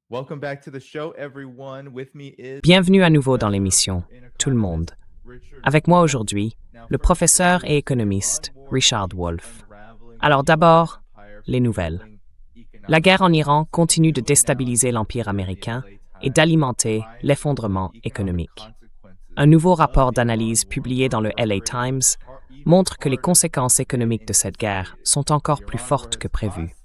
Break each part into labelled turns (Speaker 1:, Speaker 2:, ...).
Speaker 1: Welcome back to the show, everyone. With me is
Speaker 2: Bienvenue à nouveau dans l'émission Tout le monde. Avec moi aujourd'hui, le professeur et économiste Richard Wolff. Alors d'abord, les nouvelles. La guerre en Iran continue de déstabiliser l'Empire américain et d'alimenter l'effondrement économique. Un nouveau rapport d'analyse publié dans le LA Times montre que les conséquences économiques de cette guerre sont encore plus fortes que prévu.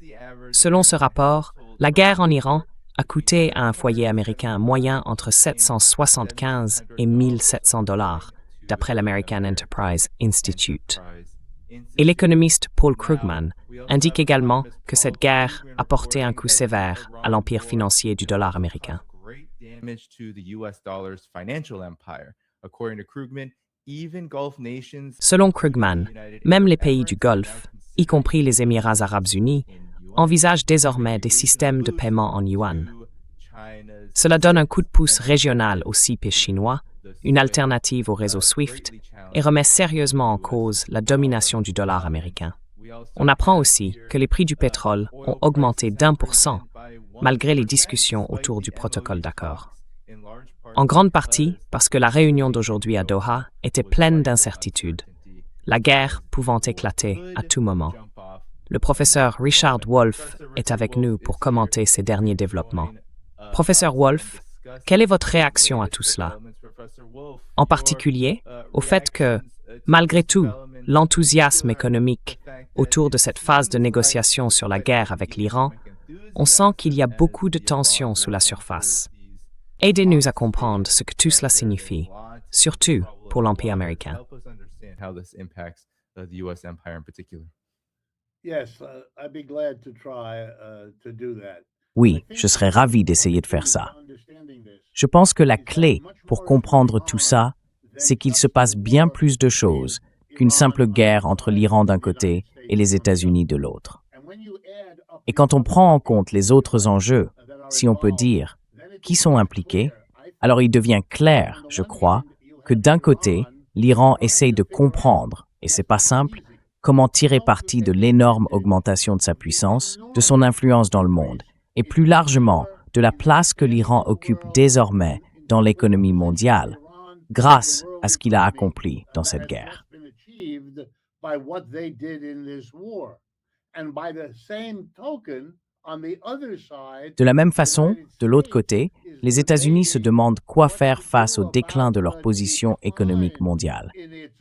Speaker 2: Selon ce rapport, la guerre en Iran a coûté à un foyer américain moyen entre 775 et 1700 $, d'après l'American Enterprise Institute. Et l'économiste Paul Krugman indique également que cette guerre a porté un coup sévère à l'empire financier du dollar américain. Selon Krugman, même les pays du Golfe, y compris les Émirats arabes unis, envisagent désormais des systèmes de paiement en yuan. Cela donne un coup de pouce régional au CIP chinois, une alternative au réseau SWIFT, et remet sérieusement en cause la domination du dollar américain. On apprend aussi que les prix du pétrole ont augmenté d'1%, malgré les discussions autour du protocole d'accord. En grande partie parce que la réunion d'aujourd'hui à Doha était pleine d'incertitudes, la guerre pouvant éclater à tout moment. Le professeur Richard Wolff est avec nous pour commenter ces derniers développements. Professeur Wolff, quelle est votre réaction à tout cela? En particulier, au fait que, malgré tout, l'enthousiasme économique autour de cette phase de négociation sur la guerre avec l'Iran, on sent qu'il y a beaucoup de tensions sous la surface. Aidez-nous à comprendre ce que tout cela signifie, surtout pour l'Empire américain.
Speaker 3: Oui, je serais ravi d'essayer de faire ça. Je pense que la clé pour comprendre tout ça, c'est qu'il se passe bien plus de choses qu'une simple guerre entre l'Iran d'un côté et les États-Unis de l'autre. Et quand on prend en compte les autres enjeux, si on peut dire, qui sont impliqués, alors il devient clair, je crois, que d'un côté, l'Iran essaye de comprendre, et c'est pas simple, comment tirer parti de l'énorme augmentation de sa puissance, de son influence dans le monde, et plus largement de la place que l'Iran occupe désormais dans l'économie mondiale, grâce à ce qu'il a accompli dans cette guerre. De la même façon, de l'autre côté, les États-Unis se demandent quoi faire face au déclin de leur position économique mondiale.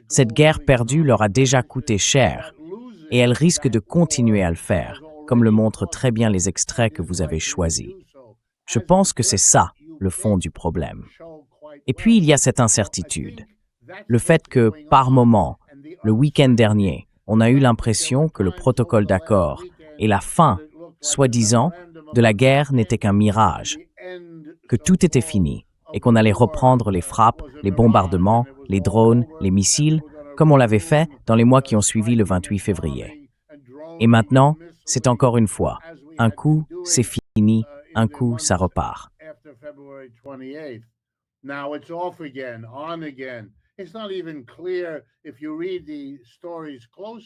Speaker 3: Cette guerre perdue leur a déjà coûté cher, et elle risque de continuer à le faire, comme le montrent très bien les extraits que vous avez choisis. Je pense que c'est ça, le fond du problème. Et puis, il y a cette incertitude. Le fait que, par moment, le week-end dernier, on a eu l'impression que le protocole d'accord et la fin, soi-disant, de la guerre n'était qu'un mirage, que tout était fini et qu'on allait reprendre les frappes, les bombardements, les drones, les missiles, comme on l'avait fait dans les mois qui ont suivi le 28 février. Et maintenant, c'est encore une fois, un coup, c'est fini, un coup, ça repart.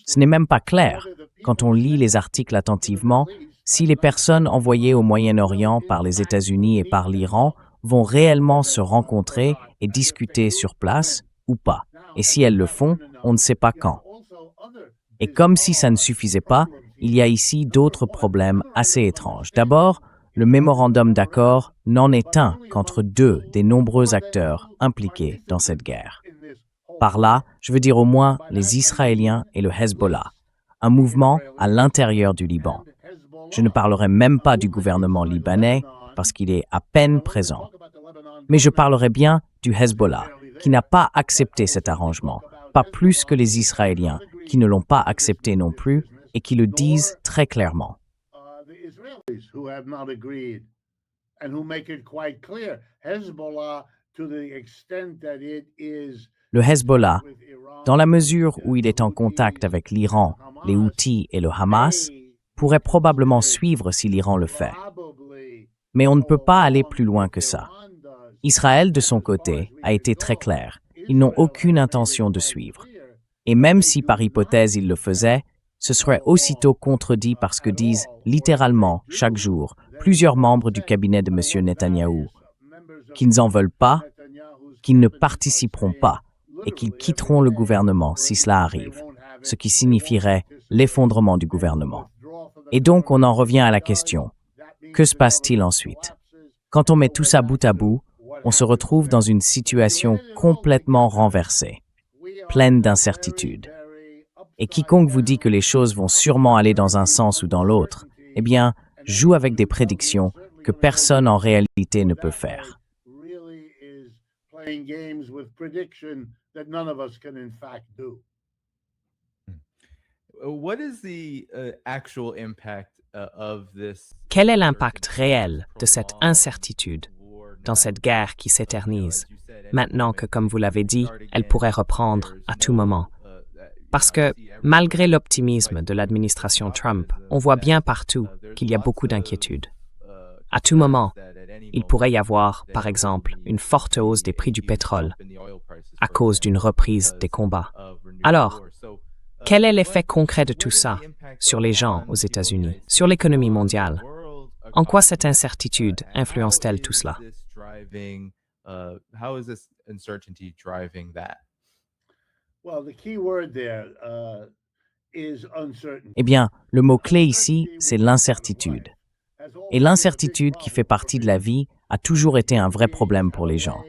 Speaker 3: Ce n'est même pas clair, quand on lit les articles attentivement, si les personnes envoyées au Moyen-Orient par les États-Unis et par l'Iran vont réellement se rencontrer et discuter sur place ou pas. Et si elles le font, on ne sait pas quand. Et comme si ça ne suffisait pas, il y a ici d'autres problèmes assez étranges. D'abord, le mémorandum d'accord n'en est un qu'entre deux des nombreux acteurs impliqués dans cette guerre. Par là, je veux dire au moins les Israéliens et le Hezbollah, un mouvement à l'intérieur du Liban. Je ne parlerai même pas du gouvernement libanais parce qu'il est à peine présent. Mais je parlerai bien du Hezbollah, qui n'a pas accepté cet arrangement, pas plus que les Israéliens, qui ne l'ont pas accepté non plus et qui le disent très clairement. Le Hezbollah, dans la mesure où il est en contact avec l'Iran, les Houthis et le Hamas, pourrait probablement suivre si l'Iran le fait. Mais on ne peut pas aller plus loin que ça. Israël, de son côté, a été très clair. Ils n'ont aucune intention de suivre. Et même si par hypothèse ils le faisaient, ce serait aussitôt contredit par ce que disent littéralement chaque jour plusieurs membres du cabinet de M. Netanyahou, qu'ils n'en veulent pas, qu'ils ne participeront pas et qu'ils quitteront le gouvernement si cela arrive, ce qui signifierait l'effondrement du gouvernement. Et donc on en revient à la question, que se passe-t-il ensuite? Quand on met tout ça bout à bout, on se retrouve dans une situation complètement renversée, pleine d'incertitudes. Et quiconque vous dit que les choses vont sûrement aller dans un sens ou dans l'autre, eh bien, joue avec des prédictions que personne en réalité ne peut faire.
Speaker 1: What is the actual impact of this?
Speaker 2: Quel est l'impact réel de cette incertitude dans cette guerre qui s'éternise, maintenant que, comme vous l'avez dit, elle pourrait reprendre à tout moment? Parce que, malgré l'optimisme de l'administration Trump, on voit bien partout qu'il y a beaucoup d'inquiétudes. À tout moment, il pourrait y avoir, par exemple, une forte hausse des prix du pétrole à cause d'une reprise des combats. Alors, quel est l'effet concret de tout ça sur les gens aux États-Unis, sur l'économie mondiale? En quoi cette incertitude influence-t-elle tout cela?
Speaker 1: How is this uncertainty driving that?
Speaker 3: Eh bien, le mot-clé ici, c'est l'incertitude. Et l'incertitude qui fait partie de la vie a toujours été un vrai problème pour les gens.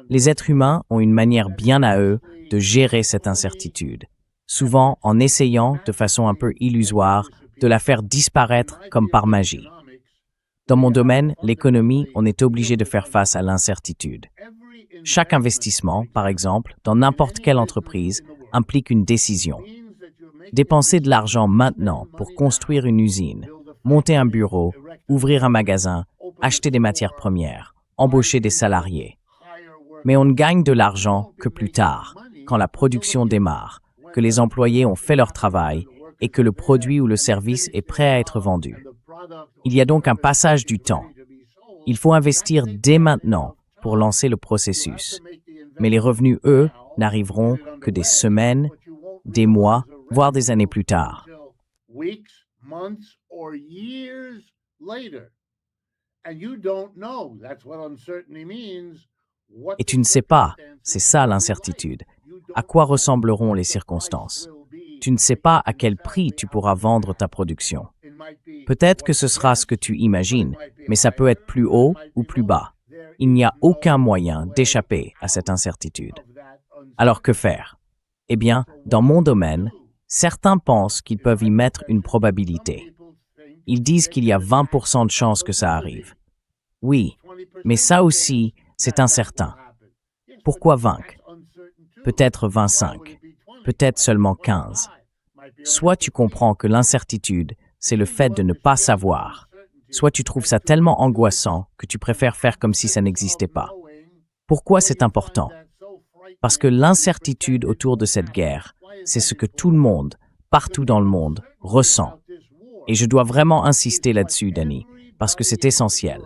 Speaker 3: Les êtres humains ont une manière bien à eux de gérer cette incertitude, souvent en essayant, de façon un peu illusoire, de la faire disparaître comme par magie. Dans mon domaine, l'économie, on est obligé de faire face à l'incertitude. Chaque investissement, par exemple, dans n'importe quelle entreprise, implique une décision. Dépenser de l'argent maintenant pour construire une usine, monter un bureau, ouvrir un magasin, acheter des matières premières, embaucher des salariés. Mais on ne gagne de l'argent que plus tard, quand la production démarre, que les employés ont fait leur travail et que le produit ou le service est prêt à être vendu. Il y a donc un passage du temps. Il faut investir dès maintenant pour lancer le processus. Mais les revenus, eux, n'arriveront que des semaines, des mois, voire des années plus tard. Et tu ne sais pas, c'est ça l'incertitude. À quoi ressembleront les circonstances? Tu ne sais pas à quel prix tu pourras vendre ta production. Peut-être que ce sera ce que tu imagines, mais ça peut être plus haut ou plus bas. Il n'y a aucun moyen d'échapper à cette incertitude. Alors que faire? Eh bien, dans mon domaine, certains pensent qu'ils peuvent y mettre une probabilité. Ils disent qu'il y a 20% de chances que ça arrive. Oui, mais ça aussi, c'est incertain. Pourquoi 20? Peut-être 25, peut-être seulement 15. Soit tu comprends que l'incertitude, c'est le fait de ne pas savoir, soit tu trouves ça tellement angoissant que tu préfères faire comme si ça n'existait pas. Pourquoi c'est important? Parce que l'incertitude autour de cette guerre, c'est ce que tout le monde, partout dans le monde, ressent. Et je dois vraiment insister là-dessus, Danny, parce que c'est essentiel.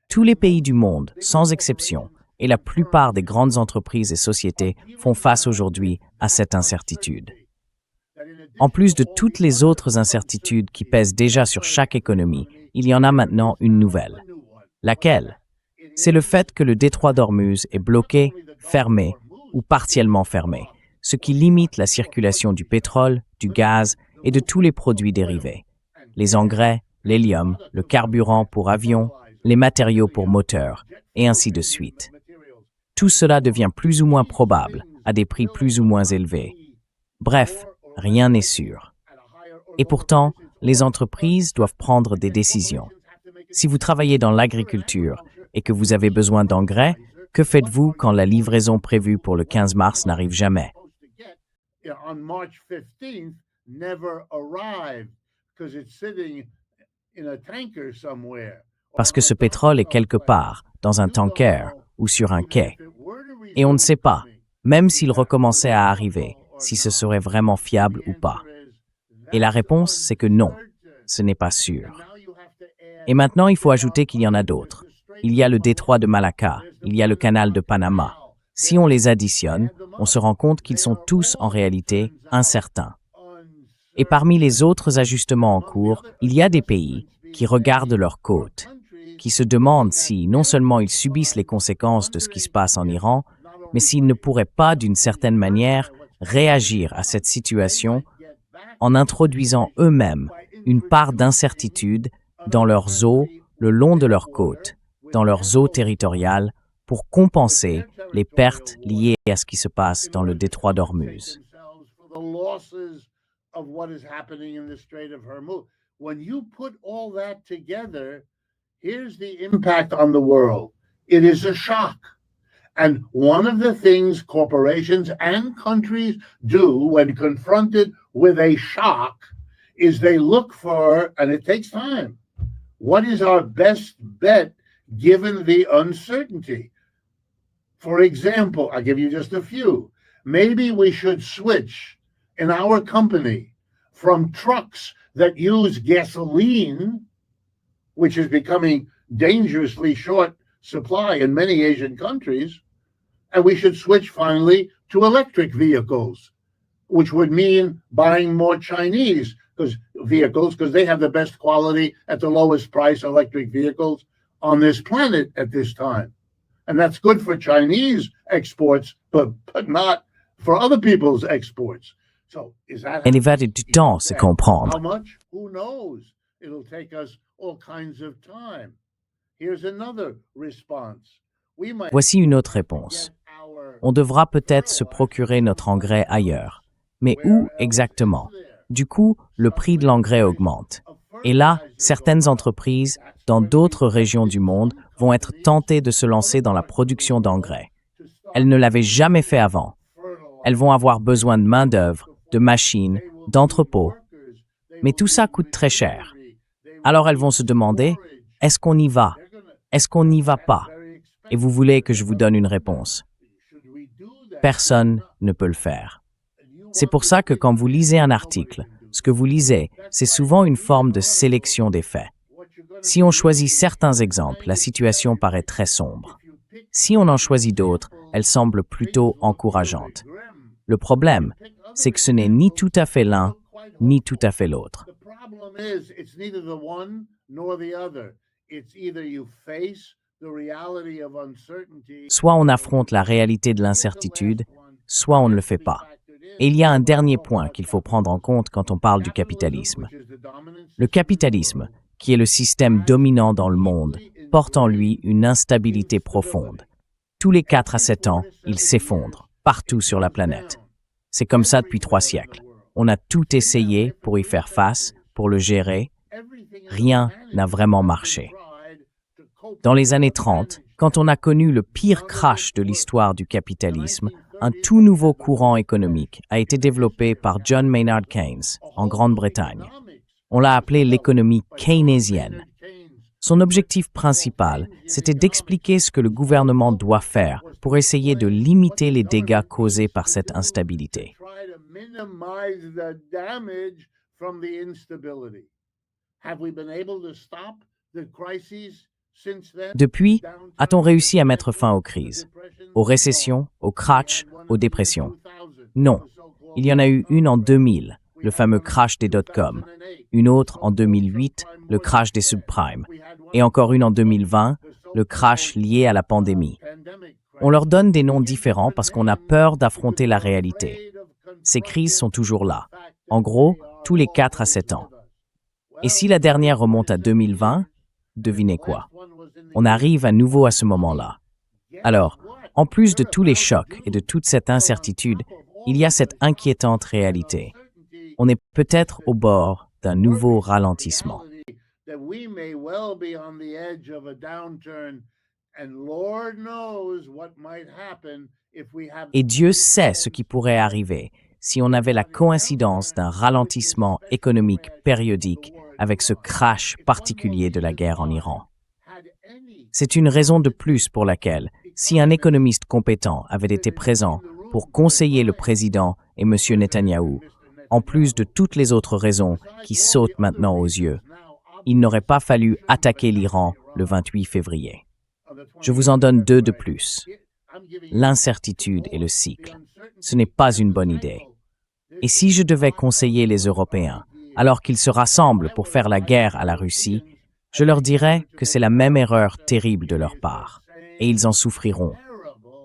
Speaker 3: Tous les pays du monde, sans exception, et la plupart des grandes entreprises et sociétés font face aujourd'hui à cette incertitude. En plus de toutes les autres incertitudes qui pèsent déjà sur chaque économie, il y en a maintenant une nouvelle. Laquelle? C'est le fait que le détroit d'Ormuz est bloqué, fermé ou partiellement fermé, ce qui limite la circulation du pétrole, du gaz et de tous les produits dérivés. Les engrais, l'hélium, le carburant pour avions, les matériaux pour moteurs, et ainsi de suite. Tout cela devient plus ou moins probable, à des prix plus ou moins élevés. Bref, rien n'est sûr. Et pourtant, les entreprises doivent prendre des décisions. Si vous travaillez dans l'agriculture et que vous avez besoin d'engrais, que faites-vous quand la livraison prévue pour le 15 mars n'arrive jamais? Parce que ce pétrole est quelque part, dans un tanker ou sur un quai. Et on ne sait pas, même s'il recommençait à arriver, si ce serait vraiment fiable ou pas. Et la réponse, c'est que non, ce n'est pas sûr. Et maintenant, il faut ajouter qu'il y en a d'autres. Il y a le détroit de Malacca, il y a le canal de Panama. Si on les additionne, on se rend compte qu'ils sont tous en réalité incertains. Et parmi les autres ajustements en cours, il y a des pays qui regardent leurs côtes, qui se demandent si non seulement ils subissent les conséquences de ce qui se passe en Iran, mais s'ils ne pourraient pas, d'une certaine manière, réagir à cette situation en introduisant eux-mêmes une part d'incertitude dans leurs eaux le long de leurs côtes, dans leurs eaux territoriales, pour compenser les pertes liées à ce qui se passe dans le détroit d'Ormuz.
Speaker 4: When you put all that together, here's the impact on the world. It is a shock. And one of the things corporations and countries do when confronted with a shock is they look for, and it takes time, what is our best bet given the uncertainty? For example, I'll give you just a few. Maybe we should switch in our company from trucks that use gasoline, which is becoming dangerously short supply in many Asian countries, and we should switch finally to electric vehicles, which would mean buying more Chinese vehicles because they have the best quality at the lowest price electric vehicles on this planet at this time. And that's good for Chinese exports, but not for other people's exports. So is that
Speaker 3: Elle va du temps, c'est comprendre.
Speaker 4: how much? Who knows? It'll take us all kinds of time. Here's another response. We might
Speaker 3: Voici une autre réponse.
Speaker 4: get our
Speaker 3: On devra peut-être se procurer notre engrais ailleurs. Mais où exactement? Du coup, le prix de l'engrais augmente. Et là, certaines entreprises, dans d'autres régions du monde, vont être tentées de se lancer dans la production d'engrais. Elles ne l'avaient jamais fait avant. Elles vont avoir besoin de main-d'œuvre, de machines, d'entrepôts. Mais tout ça coûte très cher. Alors elles vont se demander, est-ce qu'on y va? Est-ce qu'on n'y va pas? Et vous voulez que je vous donne une réponse. Personne ne peut le faire. C'est pour ça que quand vous lisez un article, ce que vous lisez, c'est souvent une forme de sélection des faits. Si on choisit certains exemples, la situation paraît très sombre. Si on en choisit d'autres, elle semble plutôt encourageante. Le problème, c'est que ce n'est ni tout à fait l'un, ni tout à fait l'autre.
Speaker 4: The problem is, it's neither the one nor the other. It's either you face the reality of uncertainty.
Speaker 3: Soit on affronte la réalité de l'incertitude, soit on ne le fait pas. Et il y a un dernier point qu'il faut prendre en compte quand on parle du capitalisme. Le capitalisme, qui est le système dominant dans le monde, porte en lui une instabilité profonde. Tous les 4 à 7 ans, il s'effondre, partout sur la planète. C'est comme ça depuis 3 siècles. On a tout essayé pour y faire face, pour le gérer. Rien n'a vraiment marché. Dans les années 30, quand on a connu le pire crash de l'histoire du capitalisme, un tout nouveau courant économique a été développé par John Maynard Keynes, en Grande-Bretagne. On l'a appelé l'économie keynésienne. Son objectif principal, c'était d'expliquer ce que le gouvernement doit faire pour essayer de limiter les dégâts causés par cette instabilité.
Speaker 4: Try to minimize the damage from the instability. Have we been able to stop the crises since then?
Speaker 3: Depuis, a-t-on réussi à mettre fin aux crises, aux récessions, aux crashs, aux dépressions? Non. Il y en a eu une en 2000, le fameux crash des dot-com, une autre en 2008, le crash des subprimes, et encore une en 2020, le crash lié à la pandémie. On leur donne des noms différents parce qu'on a peur d'affronter la réalité. Ces crises sont toujours là, en gros, tous les 4 à 7 ans. Et si la dernière remonte à 2020, devinez quoi? On arrive à nouveau à ce moment-là. Alors, en plus de tous les chocs et de toute cette incertitude, il y a cette inquiétante réalité. On est peut-être au bord d'un nouveau ralentissement.
Speaker 4: That we may well be on the edge of a downturn, and Lord knows what might happen if we have.
Speaker 3: Et Dieu sait ce qui pourrait arriver si on avait la coïncidence d'un ralentissement économique périodique avec ce crash particulier de la guerre en Iran. C'est une raison de plus pour laquelle, si un économiste compétent avait été présent pour conseiller le président et M. Netanyahou, en plus de toutes les autres raisons qui sautent maintenant aux yeux, il n'aurait pas fallu attaquer l'Iran le 28 février. Je vous en donne 2 de plus. l'incertitude et le cycle. Ce n'est pas une bonne idée. Et si je devais conseiller les Européens, alors qu'ils se rassemblent pour faire la guerre à la Russie, je leur dirais que c'est la même erreur terrible de leur part, et ils en souffriront.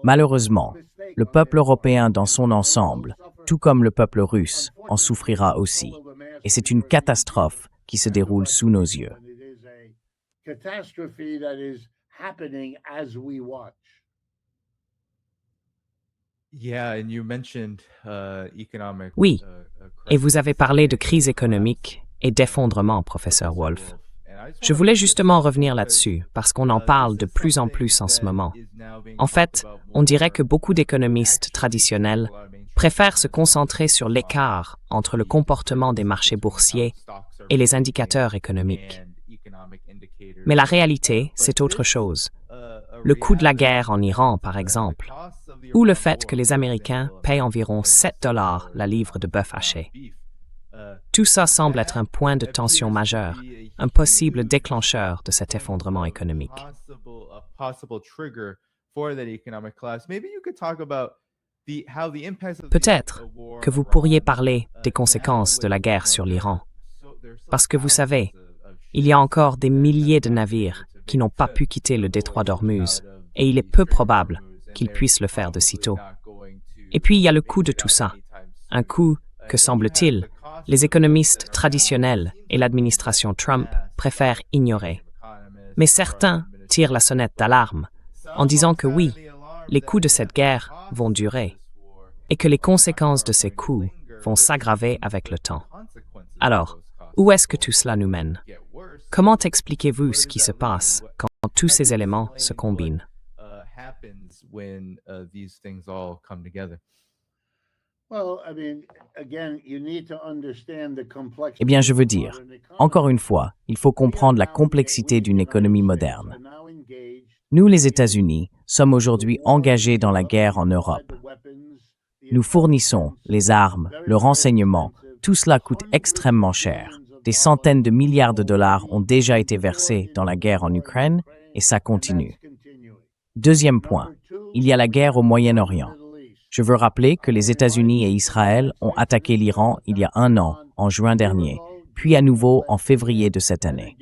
Speaker 3: Malheureusement, le peuple européen dans son ensemble, tout comme le peuple russe, en souffrira aussi. Et c'est une catastrophe qui se déroule sous nos yeux.
Speaker 2: Oui, et vous avez parlé de crise économique et d'effondrement, professeur Wolf. Je voulais justement revenir là-dessus, parce qu'on en parle de plus en plus en ce moment. En fait, on dirait que beaucoup d'économistes traditionnels préfèrent se concentrer sur l'écart entre le comportement des marchés boursiers et les indicateurs économiques. Mais la réalité, c'est autre chose. Le coût de la guerre en Iran, par exemple, ou le fait que les Américains payent environ 7 $ la livre de bœuf haché. Tout ça semble être un point de tension majeur, un possible déclencheur de cet effondrement économique. Peut-être que vous pourriez parler des conséquences de la guerre sur l'Iran. Parce que vous savez, il y a encore des milliers de navires qui n'ont pas pu quitter le détroit d'Ormuz, et il est peu probable qu'ils puissent le faire de sitôt. Et puis il y a le coût de tout ça. Un coût que, semble-t-il, les économistes traditionnels et l'administration Trump préfèrent ignorer. Mais certains tirent la sonnette d'alarme en disant que oui, les coûts de cette guerre vont durer et que les conséquences de ces coûts vont s'aggraver avec le temps. Alors, où est-ce que tout cela nous mène? Comment expliquez-vous ce qui se passe quand tous ces éléments se combinent?
Speaker 3: Eh bien, je veux dire, encore une fois, il faut comprendre la complexité d'une économie moderne. Nous, les États-Unis, sommes aujourd'hui engagés dans la guerre en Europe. Nous fournissons les armes, le renseignement, tout cela coûte extrêmement cher. Des centaines de milliards de dollars ont déjà été versés dans la guerre en Ukraine et ça continue. Deuxième point, il y a la guerre au Moyen-Orient. Je veux rappeler que les États-Unis et Israël ont attaqué l'Iran il y a 1 an, en juin dernier, puis à nouveau en février de cette année.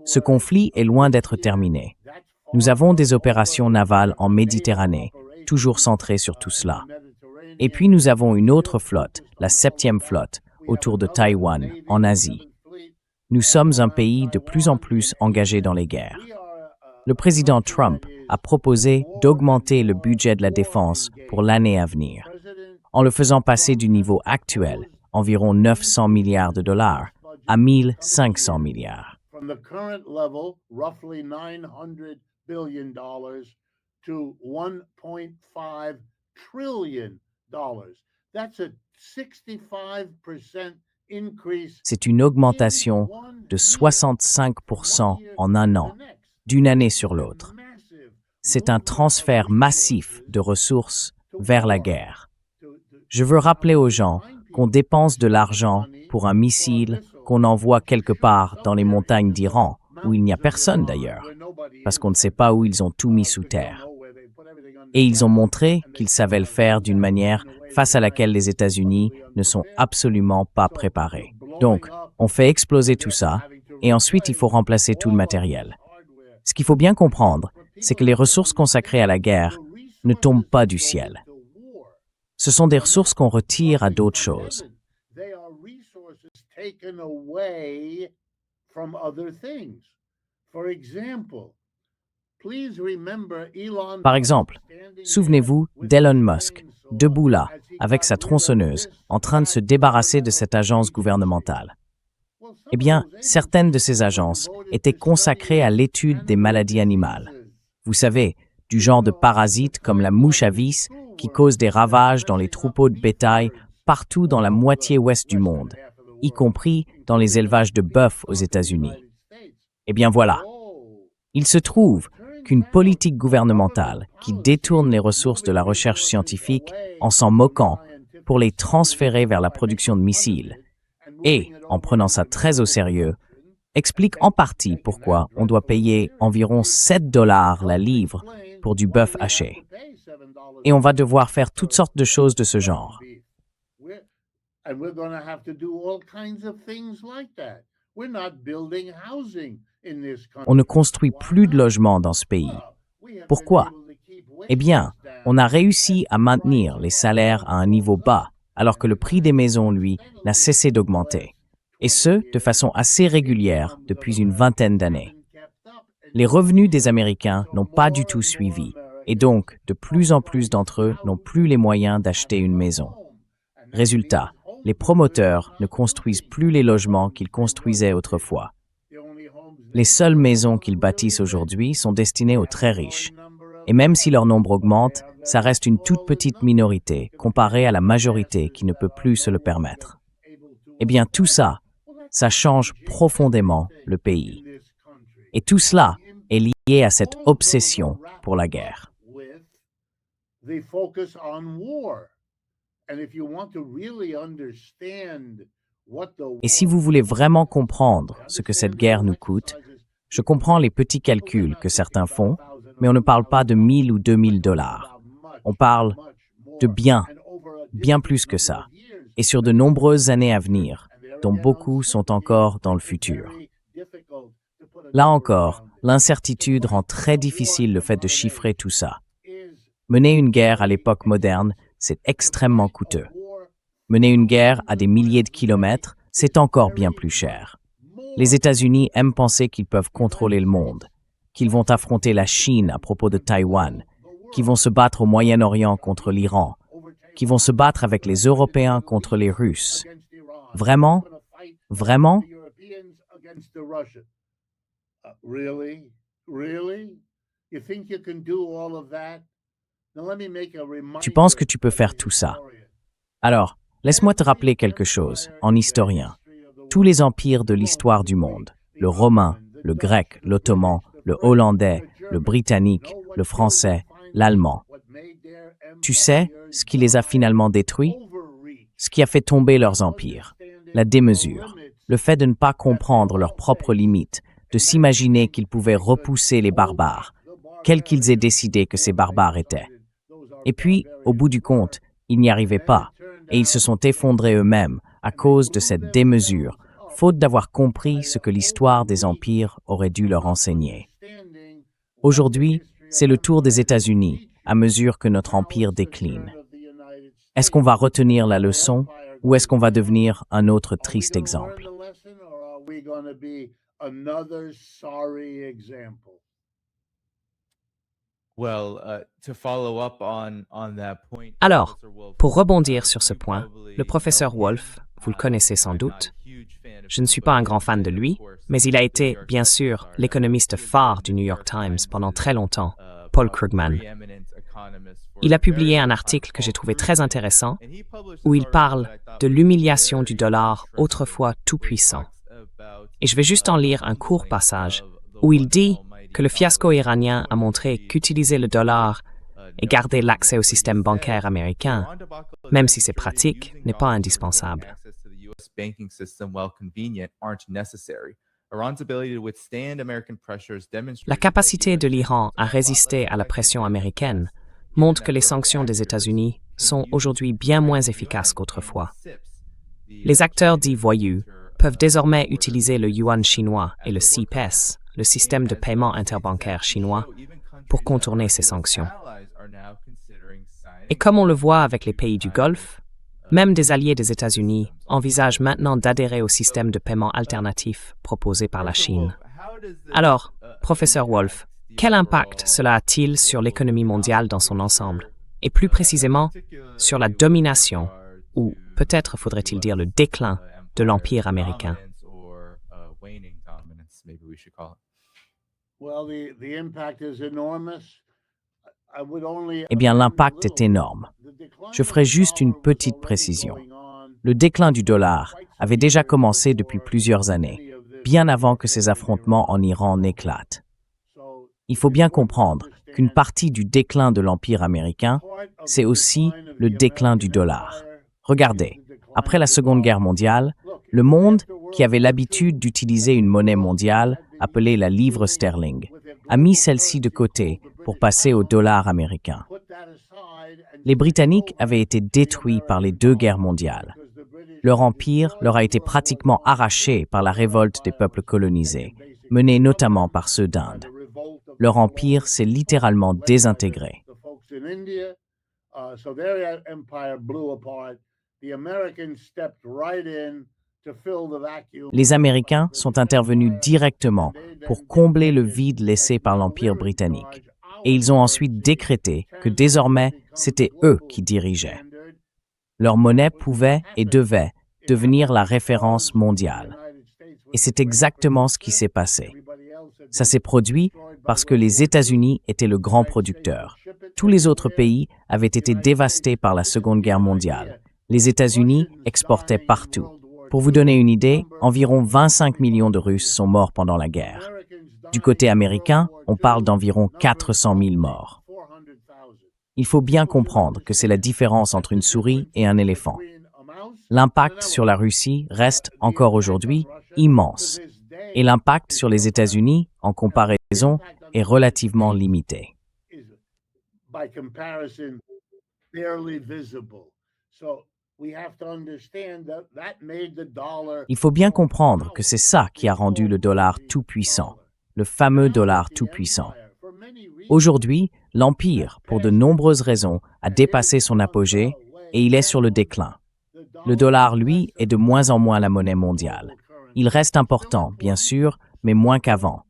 Speaker 3: Ce conflit est loin d'être terminé. Nous avons des opérations navales en Méditerranée, toujours centrées sur tout cela. Et puis nous avons une autre flotte, la 7e flotte, autour de Taïwan, en Asie. Nous sommes un pays de plus en plus engagé dans les guerres. Le président Trump a proposé d'augmenter le budget de la défense pour l'année à venir, en le faisant passer du niveau actuel, environ 900 milliards de dollars, à 1 500 milliards. C'est une augmentation de 65% en 1 an, d'une année sur l'autre. C'est un transfert massif de ressources vers la guerre. Je veux rappeler aux gens qu'on dépense de l'argent pour un missile qu'on envoie quelque part dans les montagnes d'Iran, où il n'y a personne d'ailleurs, parce qu'on ne sait pas où ils ont tout mis sous terre. Et ils ont montré qu'ils savaient le faire d'une manière face à laquelle les États-Unis ne sont absolument pas préparés. Donc, on fait exploser tout ça, et ensuite il faut remplacer tout le matériel. Ce qu'il faut bien comprendre, c'est que les ressources consacrées à la guerre ne tombent pas du ciel. Ce sont des ressources qu'on retire à d'autres choses. Par exemple, souvenez-vous d'Elon Musk, debout là, avec sa tronçonneuse, en train de se débarrasser de cette agence gouvernementale. Eh bien, certaines de ces agences étaient consacrées à l'étude des maladies animales. Vous savez, du genre de parasites comme la mouche à vis qui cause des ravages dans les troupeaux de bétail partout dans la moitié ouest du monde, y compris dans les élevages de bœufs aux États-Unis. Eh bien voilà. Il se trouve qu'une politique gouvernementale qui détourne les ressources de la recherche scientifique en s'en moquant pour les transférer vers la production de missiles et, en prenant ça très au sérieux, explique en partie pourquoi on doit payer environ 7 $ la livre pour du bœuf haché. Et on va devoir faire toutes sortes de choses de ce genre.
Speaker 4: And we're going to have to do all kinds of things like that. We're not building housing in this country.
Speaker 3: On ne construit plus de logements dans ce pays. Pourquoi? Eh bien, on a réussi à maintenir les salaires à un niveau bas, alors que le prix des maisons, lui, n'a cessé d'augmenter. Et ce, de façon assez régulière depuis une vingtaine d'années. Les revenus des Américains n'ont pas du tout suivi, et donc, de plus en plus d'entre eux n'ont plus les moyens d'acheter une maison. Résultat, les promoteurs ne construisent plus les logements qu'ils construisaient autrefois. Les seules maisons qu'ils bâtissent aujourd'hui sont destinées aux très riches. Et même si leur nombre augmente, ça reste une toute petite minorité comparée à la majorité qui ne peut plus se le permettre. Eh bien, tout ça, ça change profondément le pays. Et tout cela est lié à cette obsession pour la guerre. Et si vous voulez vraiment comprendre ce que cette guerre nous coûte, je comprends les petits calculs que certains font, mais on ne parle pas de 1000 ou 2000 dollars. On parle de bien plus que ça, et sur de nombreuses années à venir, dont beaucoup sont encore dans le futur. Là encore, l'incertitude rend très difficile le fait de chiffrer tout ça. Mener une guerre à l'époque moderne, c'est extrêmement coûteux. Mener une guerre à des milliers de kilomètres, c'est encore bien plus cher. Les États-Unis aiment penser qu'ils peuvent contrôler le monde, qu'ils vont affronter la Chine à propos de Taïwan, qu'ils vont se battre au Moyen-Orient contre l'Iran, qu'ils vont se battre avec les Européens contre les Russes. Vraiment? Vraiment? Tu penses que tu peux faire tout ça? Alors, laisse-moi te rappeler quelque chose, en historien. Tous les empires de l'histoire du monde, le romain, le grec, l'ottoman, le hollandais, le britannique, le français, l'allemand. Tu sais ce qui les a finalement détruits? Ce qui a fait tomber leurs empires? La démesure, le fait de ne pas comprendre leurs propres limites, de s'imaginer qu'ils pouvaient repousser les barbares, quels qu'ils aient décidé que ces barbares étaient. Et puis, au bout du compte, ils n'y arrivaient pas, et ils se sont effondrés eux-mêmes à cause de cette démesure, faute d'avoir compris ce que l'histoire des empires aurait dû leur enseigner. Aujourd'hui, c'est le tour des États-Unis à mesure que notre empire décline. Est-ce qu'on va retenir la leçon ou est-ce qu'on va devenir un autre triste exemple?
Speaker 2: Alors, pour rebondir sur ce point, le professeur Wolff, vous le connaissez sans doute. Je ne suis pas un grand fan de lui, mais il a été, bien sûr, l'économiste phare du New York Times pendant très longtemps, Paul Krugman. Il a publié un article que j'ai trouvé très intéressant, où il parle de l'humiliation du dollar autrefois tout-puissant. Et je vais juste en lire un court passage, où il dit que le fiasco iranien a montré qu'utiliser le dollar et garder l'accès au système bancaire américain, même si c'est pratique, n'est pas indispensable. La capacité de l'Iran à résister à la pression américaine montre que les sanctions des États-Unis sont aujourd'hui bien moins efficaces qu'autrefois. Les acteurs dits voyous peuvent désormais utiliser le yuan chinois et le CPES, le système de paiement interbancaire chinois, pour contourner ces sanctions. Et comme on le voit avec les pays du Golfe, même des alliés des États-Unis envisagent maintenant d'adhérer au système de paiement alternatif proposé par la Chine. Alors, professeur Wolff, quel impact cela a-t-il sur l'économie mondiale dans son ensemble, et plus précisément sur la domination, ou peut-être faudrait-il dire le déclin, de l'Empire américain?
Speaker 3: Eh bien, l'impact est énorme. Je ferai juste une petite précision. Le déclin du dollar avait déjà commencé depuis plusieurs années, bien avant que ces affrontements en Iran n'éclatent. Il faut bien comprendre qu'une partie du déclin de l'Empire américain, c'est aussi le déclin du dollar. Regardez, après la Seconde Guerre mondiale, le monde, qui avait l'habitude d'utiliser une monnaie mondiale, appelée la livre sterling, a mis celle-ci de côté pour passer au dollar américain. Les Britanniques avaient été détruits par les deux guerres mondiales. Leur empire leur a été pratiquement arraché par la révolte des peuples colonisés, menée notamment par ceux d'Inde. Leur empire s'est littéralement désintégré. Les Américains sont intervenus directement pour combler le vide laissé par l'Empire britannique. Et ils ont ensuite décrété que désormais, c'était eux qui dirigeaient. Leur monnaie pouvait et devait devenir la référence mondiale. Et c'est exactement ce qui s'est passé. Ça s'est produit parce que les États-Unis étaient le grand producteur. Tous les autres pays avaient été dévastés par la Seconde Guerre mondiale. Les États-Unis exportaient partout. Pour vous donner une idée, environ 25 millions de Russes sont morts pendant la guerre. Du côté américain, on parle d'environ 400 000 morts. Il faut bien comprendre que c'est la différence entre une souris et un éléphant. L'impact sur la Russie reste, encore aujourd'hui, immense. Et l'impact sur les États-Unis, en comparaison, est relativement limité. Il faut bien comprendre que c'est ça qui a rendu le dollar tout-puissant, le fameux dollar tout-puissant. Aujourd'hui, l'Empire, pour de nombreuses raisons, a dépassé son apogée et il est sur le déclin. Le dollar, lui, est de moins en moins la monnaie mondiale. Il reste important, bien sûr, mais moins qu'avant.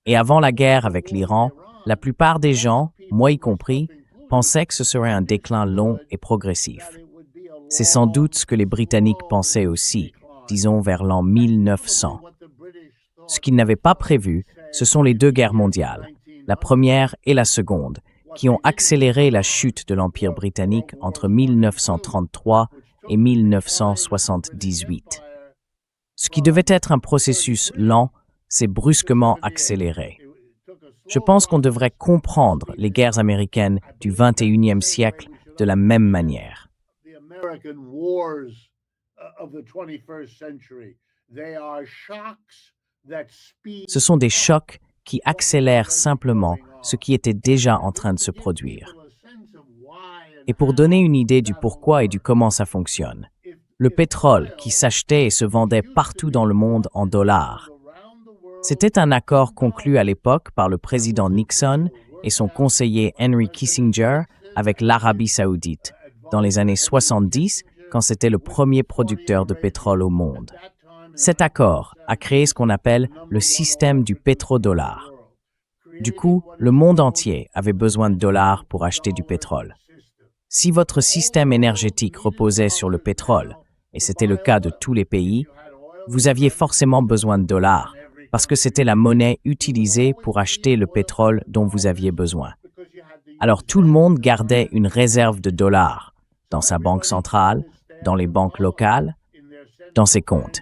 Speaker 3: Et avant la guerre avec l'Iran, la plupart des gens, moi y compris, pensaient que ce serait un déclin long et progressif. C'est sans doute ce que les Britanniques pensaient aussi, disons vers l'an 1900. Ce qu'ils n'avaient pas prévu, ce sont les deux guerres mondiales, la première et la seconde, qui ont accéléré la chute de l'Empire britannique entre 1933 et 1978. Ce qui devait être un processus lent s'est brusquement accéléré. Je pense qu'on devrait comprendre les guerres américaines du 21e siècle de la même manière. Ce sont des chocs qui accélèrent simplement ce qui était déjà en train de se produire. Et pour donner une idée du pourquoi et du comment ça fonctionne, le pétrole qui s'achetait et se vendait partout dans le monde en dollars, c'était un accord conclu à l'époque par le président Nixon et son conseiller Henry Kissinger avec l'Arabie saoudite, dans les années 70, quand c'était le premier producteur de pétrole au monde. Cet accord a créé ce qu'on appelle le système du pétrodollar. Du coup, le monde entier avait besoin de dollars pour acheter du pétrole. Si votre système énergétique reposait sur le pétrole, et c'était le cas de tous les pays, vous aviez forcément besoin de dollars, parce que c'était la monnaie utilisée pour acheter le pétrole dont vous aviez besoin. Alors tout le monde gardait une réserve de dollars dans sa banque centrale, dans les banques locales, dans ses comptes.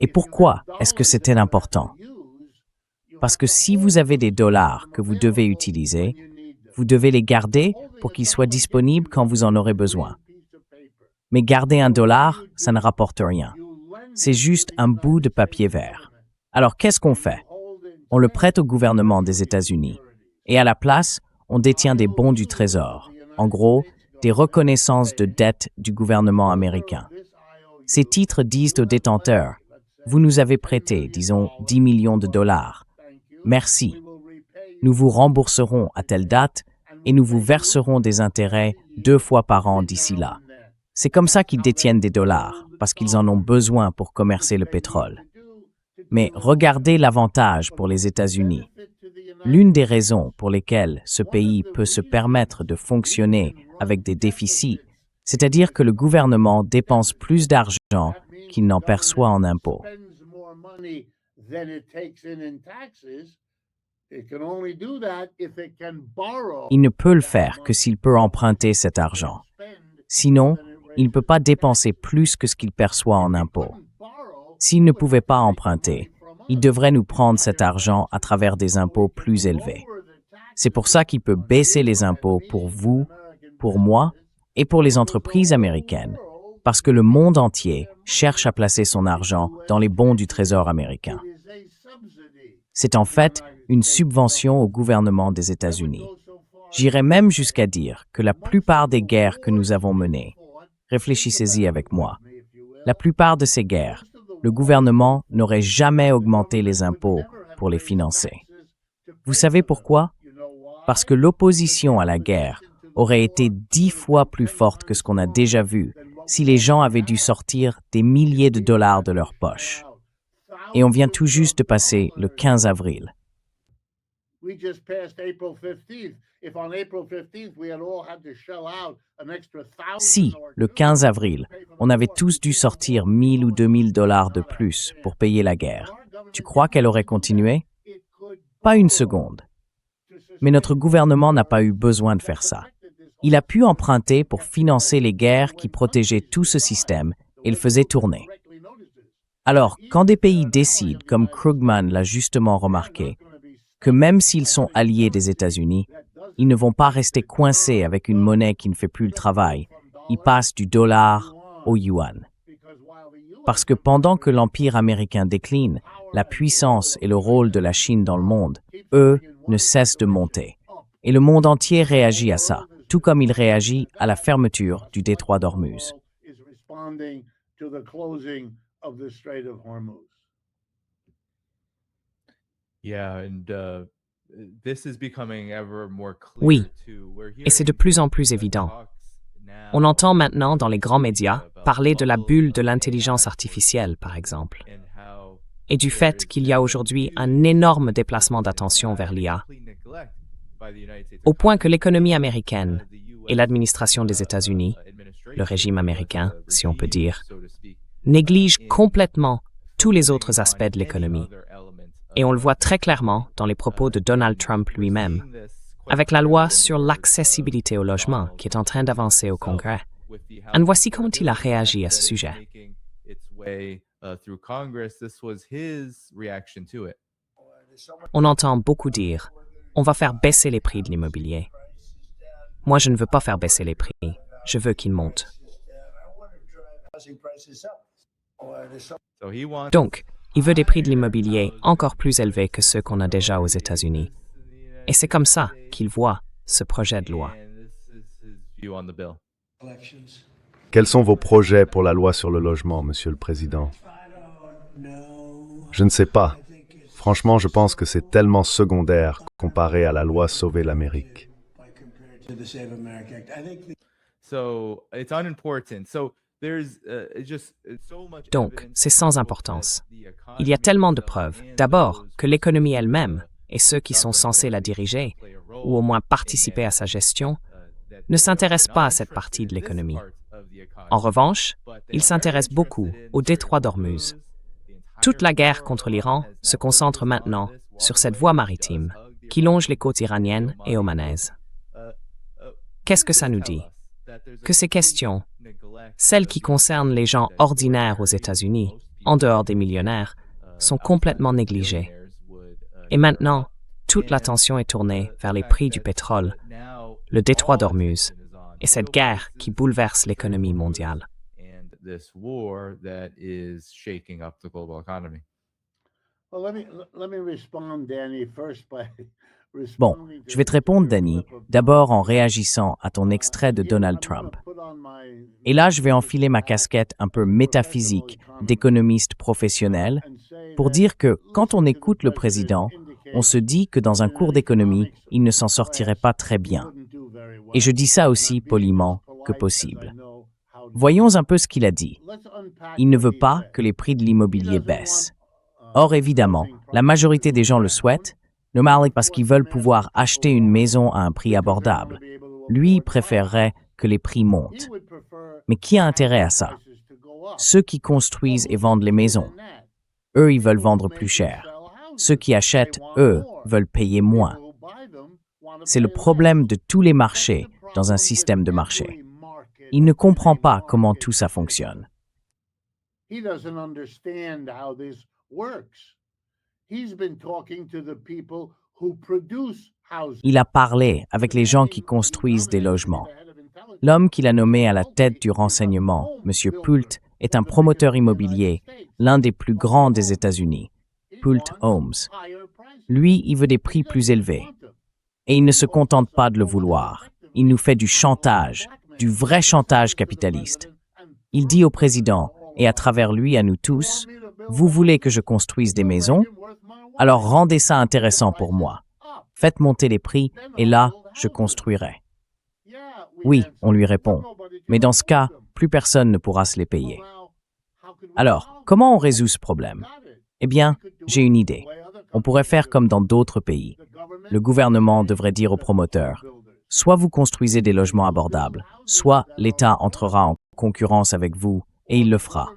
Speaker 3: Et pourquoi est-ce que c'était important? Parce que si vous avez des dollars que vous devez utiliser, vous devez les garder pour qu'ils soient disponibles quand vous en aurez besoin. Mais garder un dollar, ça ne rapporte rien. C'est juste un bout de papier vert. Alors qu'est-ce qu'on fait? On le prête au gouvernement des États-Unis. Et à la place, on détient des bons du Trésor. En gros, des reconnaissances de dette du gouvernement américain. Ces titres disent aux détenteurs, vous nous avez prêté, disons, 10 millions de dollars. Merci. Nous vous rembourserons à telle date et nous vous verserons des intérêts 2 fois par an d'ici là. C'est comme ça qu'ils détiennent des dollars, parce qu'ils en ont besoin pour commercer le pétrole. Mais regardez l'avantage pour les États-Unis. L'une des raisons pour lesquelles ce pays peut se permettre de fonctionner avec des déficits, c'est-à-dire que le gouvernement dépense plus d'argent qu'il n'en perçoit en impôts. Il ne peut le faire que s'il peut emprunter cet argent. Sinon, il ne peut pas dépenser plus que ce qu'il perçoit en impôts. S'il ne pouvait pas emprunter, il devrait nous prendre cet argent à travers des impôts plus élevés. C'est pour ça qu'il peut baisser les impôts pour vous, pour moi et pour les entreprises américaines, parce que le monde entier cherche à placer son argent dans les bons du Trésor américain. C'est en fait une subvention au gouvernement des États-Unis. J'irais même jusqu'à dire que la plupart des guerres que nous avons menées, réfléchissez-y avec moi, la plupart de ces guerres, le gouvernement n'aurait jamais augmenté les impôts pour les financer. Vous savez pourquoi? Parce que l'opposition à la guerre aurait été 10 fois plus forte que ce qu'on a déjà vu si les gens avaient dû sortir des milliers de dollars de leur poche. Et on vient tout juste de passer le 15 avril. Si, le 15 avril, on avait tous dû sortir 1000 ou 2000 dollars de plus pour payer la guerre, tu crois qu'elle aurait continué? Pas une seconde. Mais notre gouvernement n'a pas eu besoin de faire ça. Il a pu emprunter pour financer les guerres qui protégeaient tout ce système et le faisaient tourner. Alors, quand des pays décident, comme Krugman l'a justement remarqué, que même s'ils sont alliés des États-Unis, ils ne vont pas rester coincés avec une monnaie qui ne fait plus le travail. Ils passent du dollar au yuan. Parce que pendant que l'Empire américain décline, la puissance et le rôle de la Chine dans le monde, eux, ne cessent de monter. Et le monde entier réagit à ça, tout comme il réagit à la fermeture du détroit d'Ormuz.
Speaker 2: Oui, et c'est de plus en plus évident. On entend maintenant dans les grands médias parler de la bulle de l'intelligence artificielle, par exemple, et du fait qu'il y a aujourd'hui un énorme déplacement d'attention vers l'IA, au point que l'économie américaine et l'administration des États-Unis, le régime américain, si on peut dire, négligent complètement tous les autres aspects de l'économie. Et on le voit très clairement dans les propos de Donald Trump lui-même, avec la loi sur l'accessibilité au logement qui est en train d'avancer au Congrès. Et voici comment il a réagi à ce sujet. On entend beaucoup dire « on va faire baisser les prix de l'immobilier ». Moi, je ne veux pas faire baisser les prix, je veux qu'ils montent. Donc, il veut des prix de l'immobilier encore plus élevés que ceux qu'on a déjà aux États-Unis. Et c'est comme ça qu'il voit ce projet de loi.
Speaker 5: Quels sont vos projets pour la loi sur le logement, Monsieur le Président? Je ne sais pas. Franchement, je pense que c'est tellement secondaire comparé à la loi Sauver l'Amérique.
Speaker 2: Donc, c'est sans importance. Il y a tellement de preuves. D'abord, que l'économie elle-même, et ceux qui sont censés la diriger, ou au moins participer à sa gestion, ne s'intéressent pas à cette partie de l'économie. En revanche, ils s'intéressent beaucoup au détroit d'Ormuz. Toute la guerre contre l'Iran se concentre maintenant sur cette voie maritime qui longe les côtes iraniennes et omanaises. Qu'est-ce que ça nous dit? Que ces questions, celles qui concernent les gens ordinaires aux États-Unis, en dehors des millionnaires, sont complètement négligées. Et maintenant, toute l'attention est tournée vers les prix du pétrole, le détroit d'Ormuz, et cette guerre qui bouleverse l'économie mondiale.
Speaker 3: Bon, je vais te répondre, Danny, d'abord en réagissant à ton extrait de Donald Trump. Et là, je vais enfiler ma casquette un peu métaphysique d'économiste professionnel pour dire que quand on écoute le président, on se dit que dans un cours d'économie, il ne s'en sortirait pas très bien. Et je dis ça aussi poliment que possible. Voyons un peu ce qu'il a dit. Il ne veut pas que les prix de l'immobilier baissent. Or, évidemment, la majorité des gens le souhaitent, normalement parce qu'ils veulent pouvoir acheter une maison à un prix abordable. Lui, il préférerait que les prix montent. Mais qui a intérêt à ça? Ceux qui construisent et vendent les maisons. Eux, ils veulent vendre plus cher. Ceux qui achètent, eux, veulent payer moins. C'est le problème de tous les marchés dans un système de marché. Il ne comprend pas comment tout ça fonctionne. Il a parlé avec les gens qui construisent des logements. L'homme qu'il a nommé à la tête du renseignement, M. Pult, est un promoteur immobilier, l'un des plus grands des États-Unis, Pult Homes. Lui, il veut des prix plus élevés. Et il ne se contente pas de le vouloir. Il nous fait du chantage, du vrai chantage capitaliste. Il dit au président, et à travers lui à nous tous, « Vous voulez que je construise des maisons? Alors rendez ça intéressant pour moi. Faites monter les prix, et là, je construirai. » Oui, on lui répond. Mais dans ce cas, plus personne ne pourra se les payer. Alors, comment on résout ce problème? Eh bien, j'ai une idée. On pourrait faire comme dans d'autres pays. Le gouvernement devrait dire aux promoteurs, soit vous construisez des logements abordables, soit l'État entrera en concurrence avec vous, et il le fera.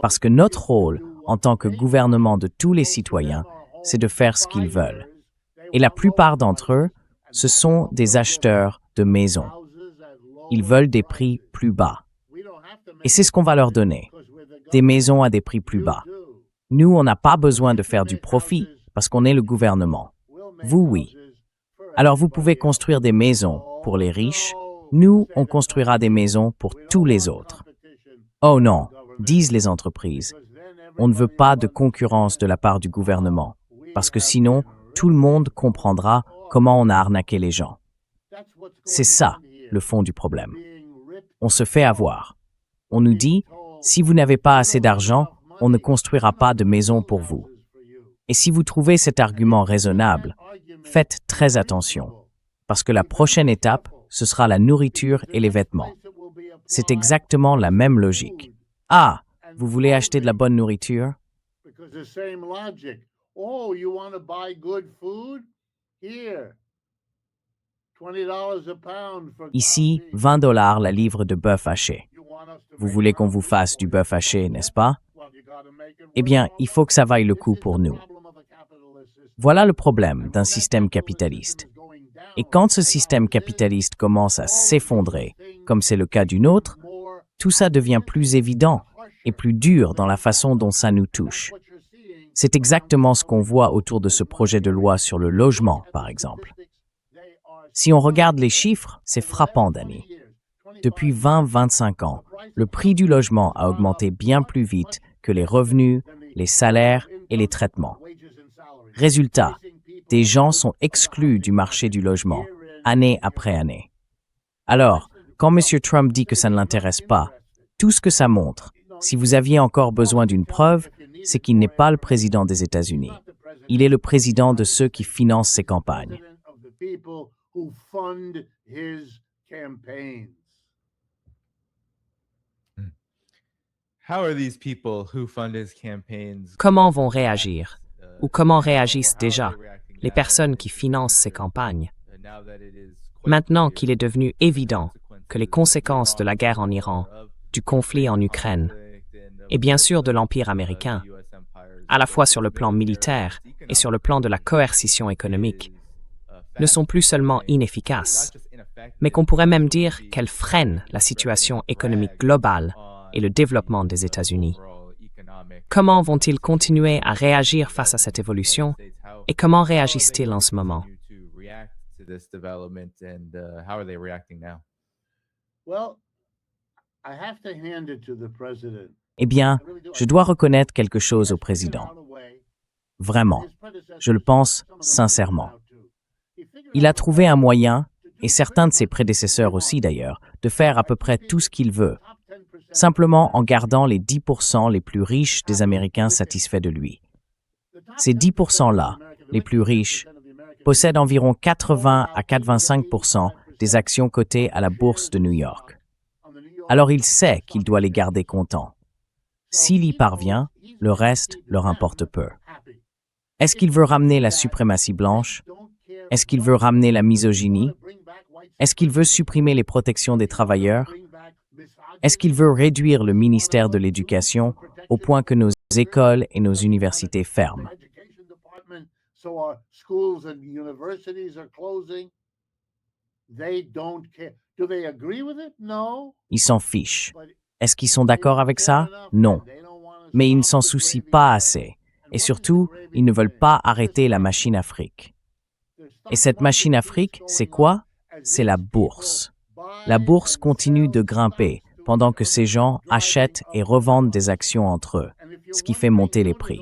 Speaker 3: Parce que notre rôle, en tant que gouvernement de tous les citoyens, c'est de faire ce qu'ils veulent. Et la plupart d'entre eux, ce sont des acheteurs de maisons. Ils veulent des prix plus bas. Et c'est ce qu'on va leur donner, des maisons à des prix plus bas. Nous, on n'a pas besoin de faire du profit, parce qu'on est le gouvernement. Vous, oui. Alors vous pouvez construire des maisons pour les riches. Nous, on construira des maisons pour tous les autres. Oh non, disent les entreprises. On ne veut pas de concurrence de la part du gouvernement, parce que sinon, tout le monde comprendra comment on a arnaqué les gens. C'est ça, le fond du problème. On se fait avoir. On nous dit, si vous n'avez pas assez d'argent, on ne construira pas de maison pour vous. Et si vous trouvez cet argument raisonnable, faites très attention, parce que la prochaine étape, ce sera la nourriture et les vêtements. C'est exactement la même logique. Ah, vous voulez acheter de la bonne nourriture? Ici, $20 la livre de bœuf haché. Vous voulez qu'on vous fasse du bœuf haché, n'est-ce pas? Eh bien, il faut que ça vaille le coup pour nous. Voilà le problème d'un système capitaliste. Et quand ce système capitaliste commence à s'effondrer, comme c'est le cas du nôtre, tout ça devient plus évident et plus dur dans la façon dont ça nous touche. C'est exactement ce qu'on voit autour de ce projet de loi sur le logement, par exemple. Si on regarde les chiffres, c'est frappant, Danny. Depuis 20-25 ans, le prix du logement a augmenté bien plus vite que les revenus, les salaires et les traitements. Résultat, des gens sont exclus du marché du logement, année après année. Alors, quand M. Trump dit que ça ne l'intéresse pas, tout ce que ça montre, si vous aviez encore besoin d'une preuve, c'est qu'il n'est pas le président des États-Unis. Il est le président de ceux qui financent ses campagnes.
Speaker 2: Comment vont réagir, ou comment réagissent déjà, les personnes qui financent ces campagnes? Maintenant qu'il est devenu évident que les conséquences de la guerre en Iran, du conflit en Ukraine, et bien sûr de l'Empire américain, à la fois sur le plan militaire et sur le plan de la coercition économique, ne sont plus seulement inefficaces, mais qu'on pourrait même dire qu'elles freinent la situation économique globale et le développement des États-Unis. Comment vont-ils continuer à réagir face à cette évolution et comment réagissent-ils en ce moment?
Speaker 3: Eh bien, je dois reconnaître quelque chose au président. Vraiment, je le pense sincèrement. Il a trouvé un moyen, et certains de ses prédécesseurs aussi d'ailleurs, de faire à peu près tout ce qu'il veut, simplement en gardant les 10% les plus riches des Américains satisfaits de lui. Ces 10%-là, les plus riches, possèdent environ 80 à 85% des actions cotées à la bourse de New York. Alors il sait qu'il doit les garder contents. S'il y parvient, le reste leur importe peu. Est-ce qu'il veut ramener la suprématie blanche? Est-ce qu'il veut ramener la misogynie? Est-ce qu'il veut supprimer les protections des travailleurs? Est-ce qu'il veut réduire le ministère de l'Éducation au point que nos écoles et nos universités ferment? Ils s'en fichent. Est-ce qu'ils sont d'accord avec ça? Non. Mais ils ne s'en soucient pas assez. Et surtout, ils ne veulent pas arrêter la machine Afrique. Et cette machine Afrique, c'est quoi? C'est la bourse. La bourse continue de grimper pendant que ces gens achètent et revendent des actions entre eux, ce qui fait monter les prix.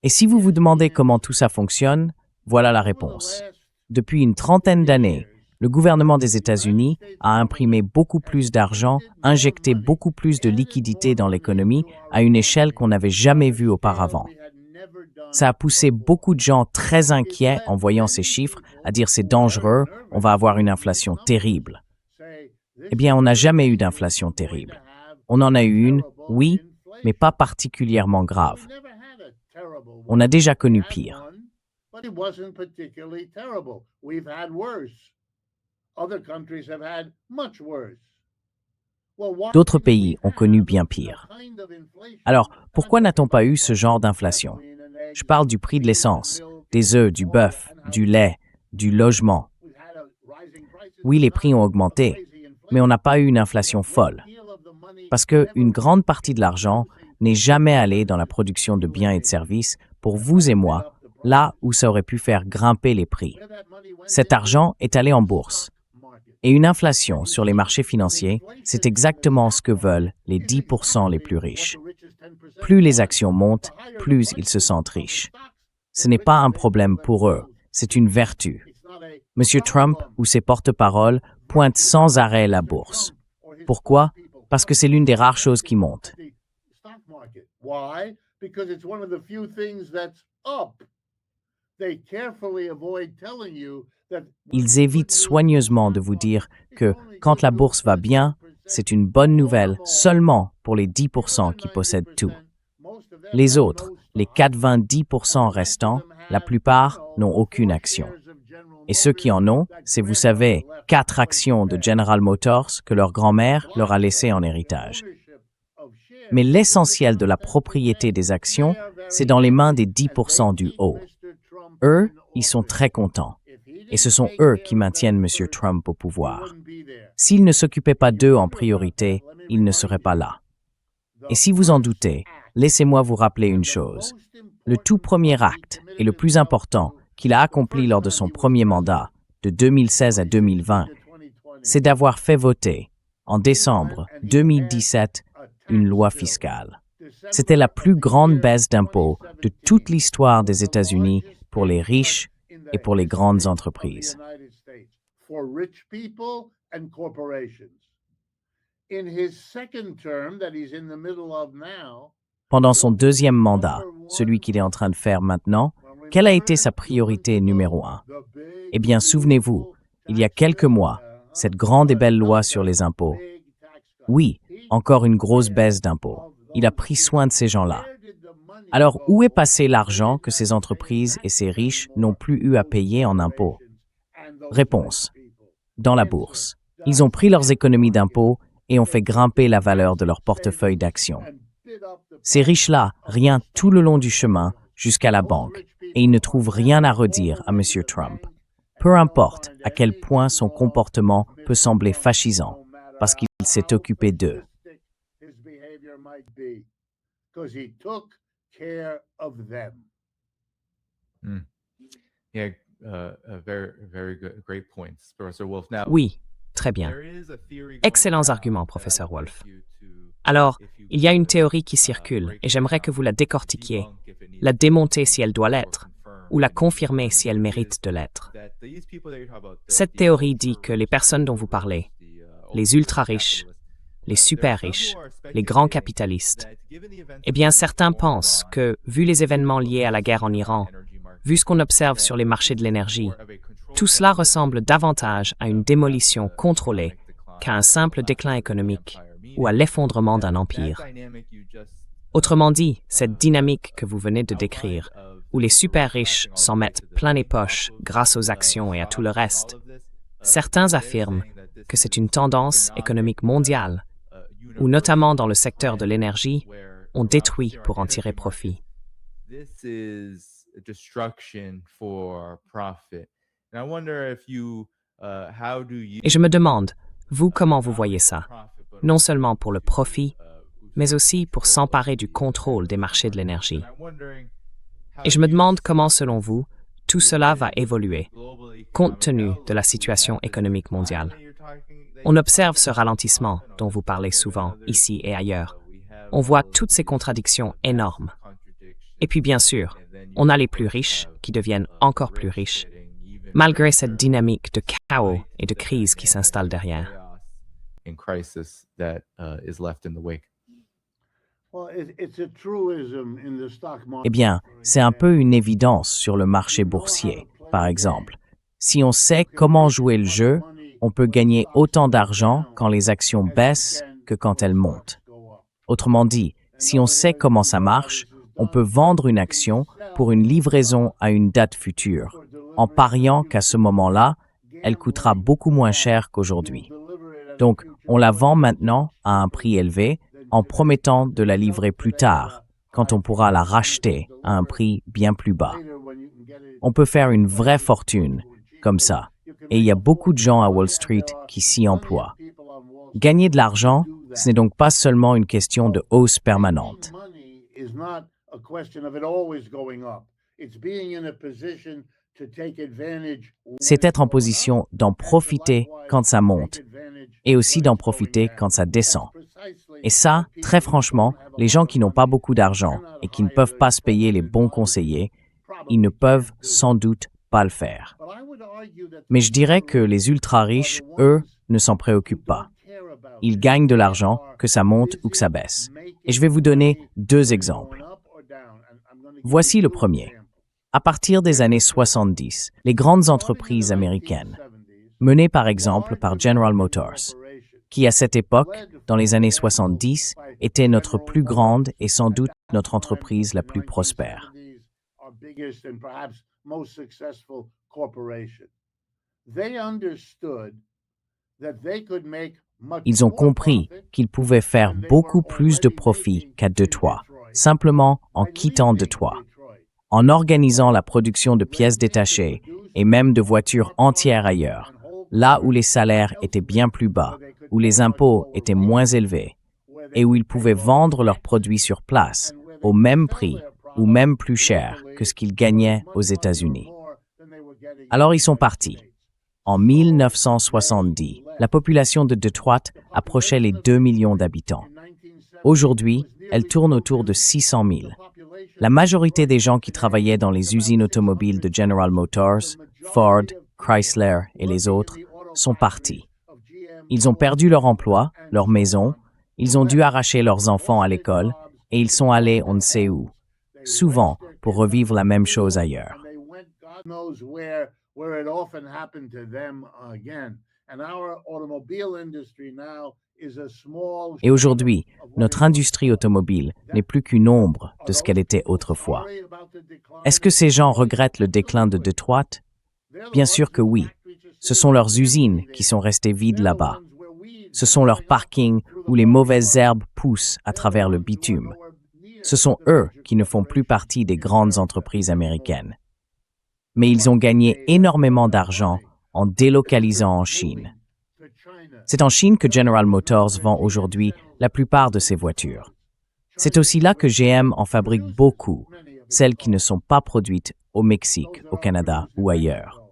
Speaker 3: Et si vous vous demandez comment tout ça fonctionne, voilà la réponse. Depuis une trentaine d'années, le gouvernement des États-Unis a imprimé beaucoup plus d'argent, injecté beaucoup plus de liquidités dans l'économie à une échelle qu'on n'avait jamais vue auparavant. Ça a poussé beaucoup de gens très inquiets en voyant ces chiffres à dire c'est dangereux, on va avoir une inflation terrible. Eh bien, on n'a jamais eu d'inflation terrible. On en a eu une, oui, mais pas particulièrement grave. On a déjà connu pire. D'autres pays ont connu bien pire. Alors, pourquoi n'a-t-on pas eu ce genre d'inflation? Je parle du prix de l'essence, des œufs, du bœuf, du lait, du logement. Oui, les prix ont augmenté, mais on n'a pas eu une inflation folle. Parce qu'une grande partie de l'argent n'est jamais allée dans la production de biens et de services pour vous et moi, là où ça aurait pu faire grimper les prix. Cet argent est allé en bourse. Et une inflation sur les marchés financiers, c'est exactement ce que veulent les 10% les plus riches. Plus les actions montent, plus ils se sentent riches. Ce n'est pas un problème pour eux, c'est une vertu. M. Trump ou ses porte-paroles pointent sans arrêt la bourse. Pourquoi? Parce que c'est l'une des rares choses qui montent. Ils évitent soigneusement de vous dire que quand la bourse va bien, c'est une bonne nouvelle seulement pour les 10% qui possèdent tout. Les autres, les 90% restants, la plupart n'ont aucune action. Et ceux qui en ont, c'est, vous savez, 4 actions de General Motors que leur grand-mère leur a laissées en héritage. Mais l'essentiel de la propriété des actions, c'est dans les mains des 10% du haut. Eux, ils sont très contents. Et ce sont eux qui maintiennent M. Trump au pouvoir. S'ils ne s'occupaient pas d'eux en priorité, ils ne seraient pas là. Et si vous en doutez, laissez-moi vous rappeler une chose. Le tout premier acte et le plus important qu'il a accompli lors de son premier mandat, de 2016 à 2020, c'est d'avoir fait voter, en décembre 2017, une loi fiscale. C'était la plus grande baisse d'impôts de toute l'histoire des États-Unis pour les riches et pour les grandes entreprises. Pendant son deuxième mandat, celui qu'il est en train de faire maintenant, quelle a été sa priorité numéro 1? Eh bien, souvenez-vous, il y a quelques mois, cette grande et belle loi sur les impôts. Oui, encore une grosse baisse d'impôts. Il a pris soin de ces gens-là. Alors, où est passé l'argent que ces entreprises et ces riches n'ont plus eu à payer en impôts? Réponse. Dans la bourse. Ils ont pris leurs économies d'impôts et ont fait grimper la valeur de leur portefeuille d'actions. Ces riches-là, rien tout le long du chemin jusqu'à la banque, et ils ne trouvent rien à redire à M. Trump. Peu importe à quel point son comportement peut sembler fascisant, parce qu'il s'est occupé d'eux.
Speaker 1: Yeah, very good, great points, Professor Wolf. Now,
Speaker 2: Oui, très bien.
Speaker 1: there is a theory going
Speaker 2: Excellents
Speaker 1: around
Speaker 2: arguments,
Speaker 1: that
Speaker 2: professeur
Speaker 1: would
Speaker 2: Wolf.
Speaker 1: like you to-
Speaker 2: Alors,
Speaker 1: if you
Speaker 2: il y a une
Speaker 1: could,
Speaker 2: théorie qui circule,
Speaker 1: break
Speaker 2: et
Speaker 1: it
Speaker 2: j'aimerais
Speaker 1: down,
Speaker 2: que vous la décortiquiez,
Speaker 1: debunk if it needs
Speaker 2: la
Speaker 1: to be,
Speaker 2: démonter si elle doit
Speaker 1: or
Speaker 2: l'être,
Speaker 1: confirm
Speaker 2: ou la
Speaker 1: if it
Speaker 2: confirmer
Speaker 1: needs to
Speaker 2: si
Speaker 1: be.
Speaker 2: elle
Speaker 1: Is
Speaker 2: mérite de l'être.
Speaker 1: that these people that you're talking about,
Speaker 2: Cette
Speaker 1: the
Speaker 2: théorie dit que les
Speaker 1: ultra-rich
Speaker 2: personnes dont vous
Speaker 1: people,
Speaker 2: parlez,
Speaker 1: the,
Speaker 2: les ultra-riches, les super-riches, les grands capitalistes, eh bien certains pensent que, vu les événements liés à la guerre en Iran, vu ce qu'on observe sur les marchés de l'énergie, tout cela ressemble davantage à une démolition contrôlée qu'à un simple déclin économique ou à l'effondrement d'un empire. Autrement dit, cette dynamique que vous venez de décrire, où les super riches s'en mettent plein les poches grâce aux actions et à tout le reste, certains affirment que c'est une tendance économique mondiale, où notamment dans le secteur de l'énergie, on détruit pour en tirer profit.
Speaker 1: This is destruction for profit. And I wonder if you, how do you
Speaker 2: Et je me demande, vous, comment vous voyez ça? Non seulement pour le profit, mais aussi pour s'emparer du contrôle des marchés de l'énergie. Et je me demande comment, selon vous, tout cela va évoluer, compte tenu de la situation économique mondiale. On observe ce ralentissement dont vous parlez souvent, ici et ailleurs. On voit toutes ces contradictions énormes. Et puis bien sûr, on a les plus riches qui deviennent encore plus riches, malgré cette dynamique de chaos et de crise qui s'installe derrière.
Speaker 3: Eh bien, c'est un peu une évidence sur le marché boursier, par exemple. Si on sait comment jouer le jeu, on peut gagner autant d'argent quand les actions baissent que quand elles montent. Autrement dit, si on sait comment ça marche, on peut vendre une action pour une livraison à une date future, en pariant qu'à ce moment-là, elle coûtera beaucoup moins cher qu'aujourd'hui. Donc, on la vend maintenant à un prix élevé en promettant de la livrer plus tard, quand on pourra la racheter à un prix bien plus bas. On peut faire une vraie fortune comme ça, et il y a beaucoup de gens à Wall Street qui s'y emploient. Gagner de l'argent, ce n'est donc pas seulement une question de hausse permanente. C'est être en position d'en profiter quand ça monte et aussi d'en profiter quand ça descend. Et ça, très franchement, les gens qui n'ont pas beaucoup d'argent et qui ne peuvent pas se payer les bons conseillers, ils ne peuvent sans doute pas le faire. Mais je dirais que les ultra-riches, eux, ne s'en préoccupent pas. Ils gagnent de l'argent, que ça monte ou que ça baisse. Et je vais vous donner 2 exemples. Voici le premier. À partir des années 70, les grandes entreprises américaines, menées par exemple par General Motors, qui à cette époque, dans les années 70, était notre plus grande et sans doute notre entreprise la plus prospère. Ils ont compris qu'ils pouvaient faire beaucoup plus de profit qu'à Detroit, simplement en quittant Detroit, en organisant la production de pièces détachées et même de voitures entières ailleurs, là où les salaires étaient bien plus bas, où les impôts étaient moins élevés, et où ils pouvaient vendre leurs produits sur place, au même prix ou même plus cher que ce qu'ils gagnaient aux États-Unis. Alors ils sont partis. En 1970, la population de Detroit approchait les 2 millions d'habitants. Aujourd'hui, elle tourne autour de 600 000. La majorité des gens qui travaillaient dans les usines automobiles de General Motors, Ford, Chrysler et les autres sont partis. Ils ont perdu leur emploi, leur maison, ils ont dû arracher leurs enfants à l'école et ils sont allés on ne sait où, souvent pour revivre la même chose ailleurs. Et aujourd'hui, notre industrie automobile n'est plus qu'une ombre de ce qu'elle était autrefois. Est-ce que ces gens regrettent le déclin de Detroit? Bien sûr que oui. Ce sont leurs usines qui sont restées vides là-bas. Ce sont leurs parkings où les mauvaises herbes poussent à travers le bitume. Ce sont eux qui ne font plus partie des grandes entreprises américaines. Mais ils ont gagné énormément d'argent en délocalisant en Chine. C'est en Chine que General Motors vend aujourd'hui la plupart de ses voitures. C'est aussi là que GM en fabrique beaucoup, celles qui ne sont pas produites au Mexique, au Canada ou ailleurs.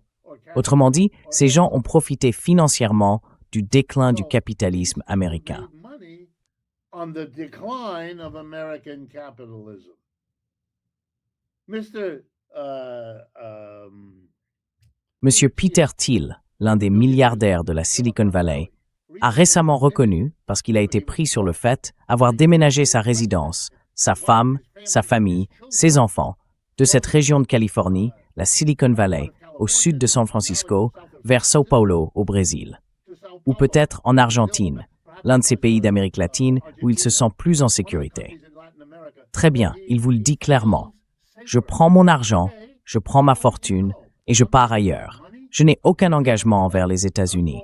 Speaker 3: Autrement dit, ces gens ont profité financièrement du déclin du capitalisme américain. Monsieur Peter Thiel, l'un des milliardaires de la Silicon Valley, a récemment reconnu, parce qu'il a été pris sur le fait, avoir déménagé sa résidence, sa femme, sa famille, ses enfants, de cette région de Californie, la Silicon Valley, au sud de San Francisco, vers São Paulo, au Brésil. Ou peut-être en Argentine, l'un de ces pays d'Amérique latine où il se sent plus en sécurité. Très bien, il vous le dit clairement. Je prends mon argent, je prends ma fortune et je pars ailleurs. Je n'ai aucun engagement envers les États-Unis.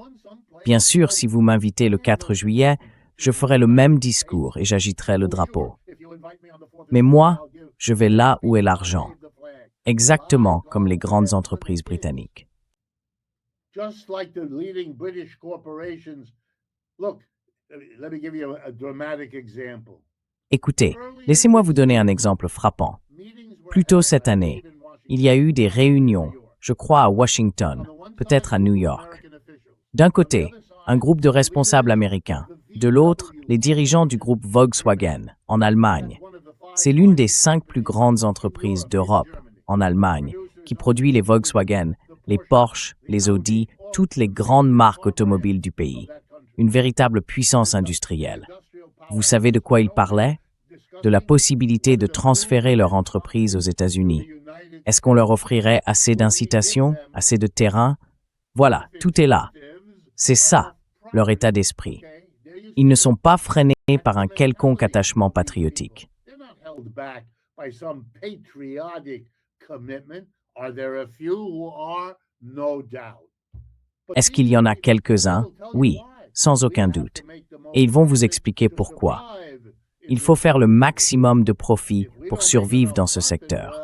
Speaker 3: Bien sûr, si vous m'invitez le 4 juillet, je ferai le même discours et j'agiterai le drapeau. Mais moi, je vais là où est l'argent, exactement comme les grandes entreprises britanniques.
Speaker 4: Just like the leading British corporations. Look, let me give you a dramatic example.
Speaker 3: Écoutez, laissez-moi vous donner un exemple frappant. Plus tôt cette année, il y a eu des réunions, je crois à Washington, peut-être à New York. D'un côté, un groupe de responsables américains. De l'autre, les dirigeants du groupe Volkswagen, en Allemagne. C'est l'une des 5 plus grandes entreprises d'Europe, en Allemagne, qui produit les Volkswagen, les Porsche, les Audi, toutes les grandes marques automobiles du pays. Une véritable puissance industrielle. Vous savez de quoi ils parlaient? De la possibilité de transférer leur entreprise aux États-Unis. Est-ce qu'on leur offrirait assez d'incitation, assez de terrain? Voilà, tout est là. C'est ça, leur état d'esprit. Ils ne sont pas freinés par un quelconque attachement patriotique. Est-ce qu'il y en a quelques-uns? Oui, sans aucun doute. Et ils vont vous expliquer pourquoi. Il faut faire le maximum de profit pour survivre dans ce secteur.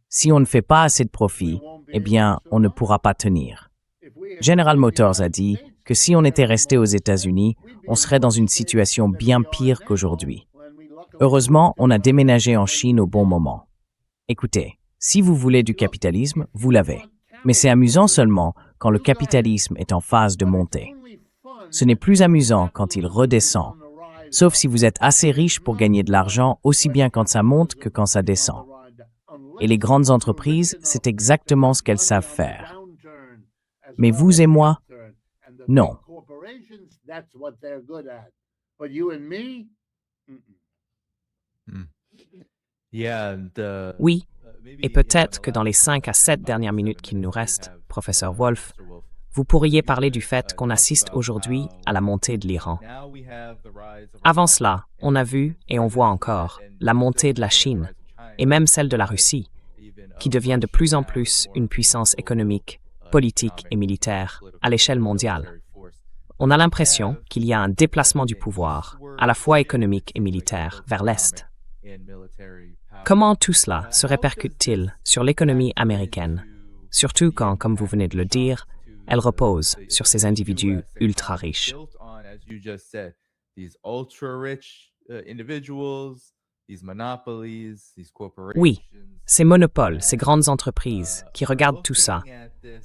Speaker 3: Si on ne fait pas assez de profit, eh bien, on ne pourra pas tenir. General Motors a dit que si on était resté aux États-Unis, on serait dans une situation bien pire qu'aujourd'hui. Heureusement, on a déménagé en Chine au bon moment. Écoutez, si vous voulez du capitalisme, vous l'avez. Mais c'est amusant seulement quand le capitalisme est en phase de montée. Ce n'est plus amusant quand il redescend, sauf si vous êtes assez riche pour gagner de l'argent aussi bien quand ça monte que quand ça descend. Et les grandes entreprises, c'est exactement ce qu'elles savent faire. Mais vous et moi, non.
Speaker 2: Oui, et peut-être que dans les 5 à 7 dernières minutes qu'il nous reste, professeur Wolf, vous pourriez parler du fait qu'on assiste aujourd'hui à la montée de l'Iran. Avant cela, on a vu, et on voit encore, la montée de la Chine, et même celle de la Russie, qui devient de plus en plus une puissance économique, politique et militaire à l'échelle mondiale. On a l'impression qu'il y a un déplacement du pouvoir, à la fois économique et militaire, vers l'Est. Comment tout cela se répercute-t-il sur l'économie américaine, surtout quand, comme vous venez de le dire, elle repose sur ces individus ultra riches? Oui, ces monopoles, ces grandes entreprises qui regardent tout ça,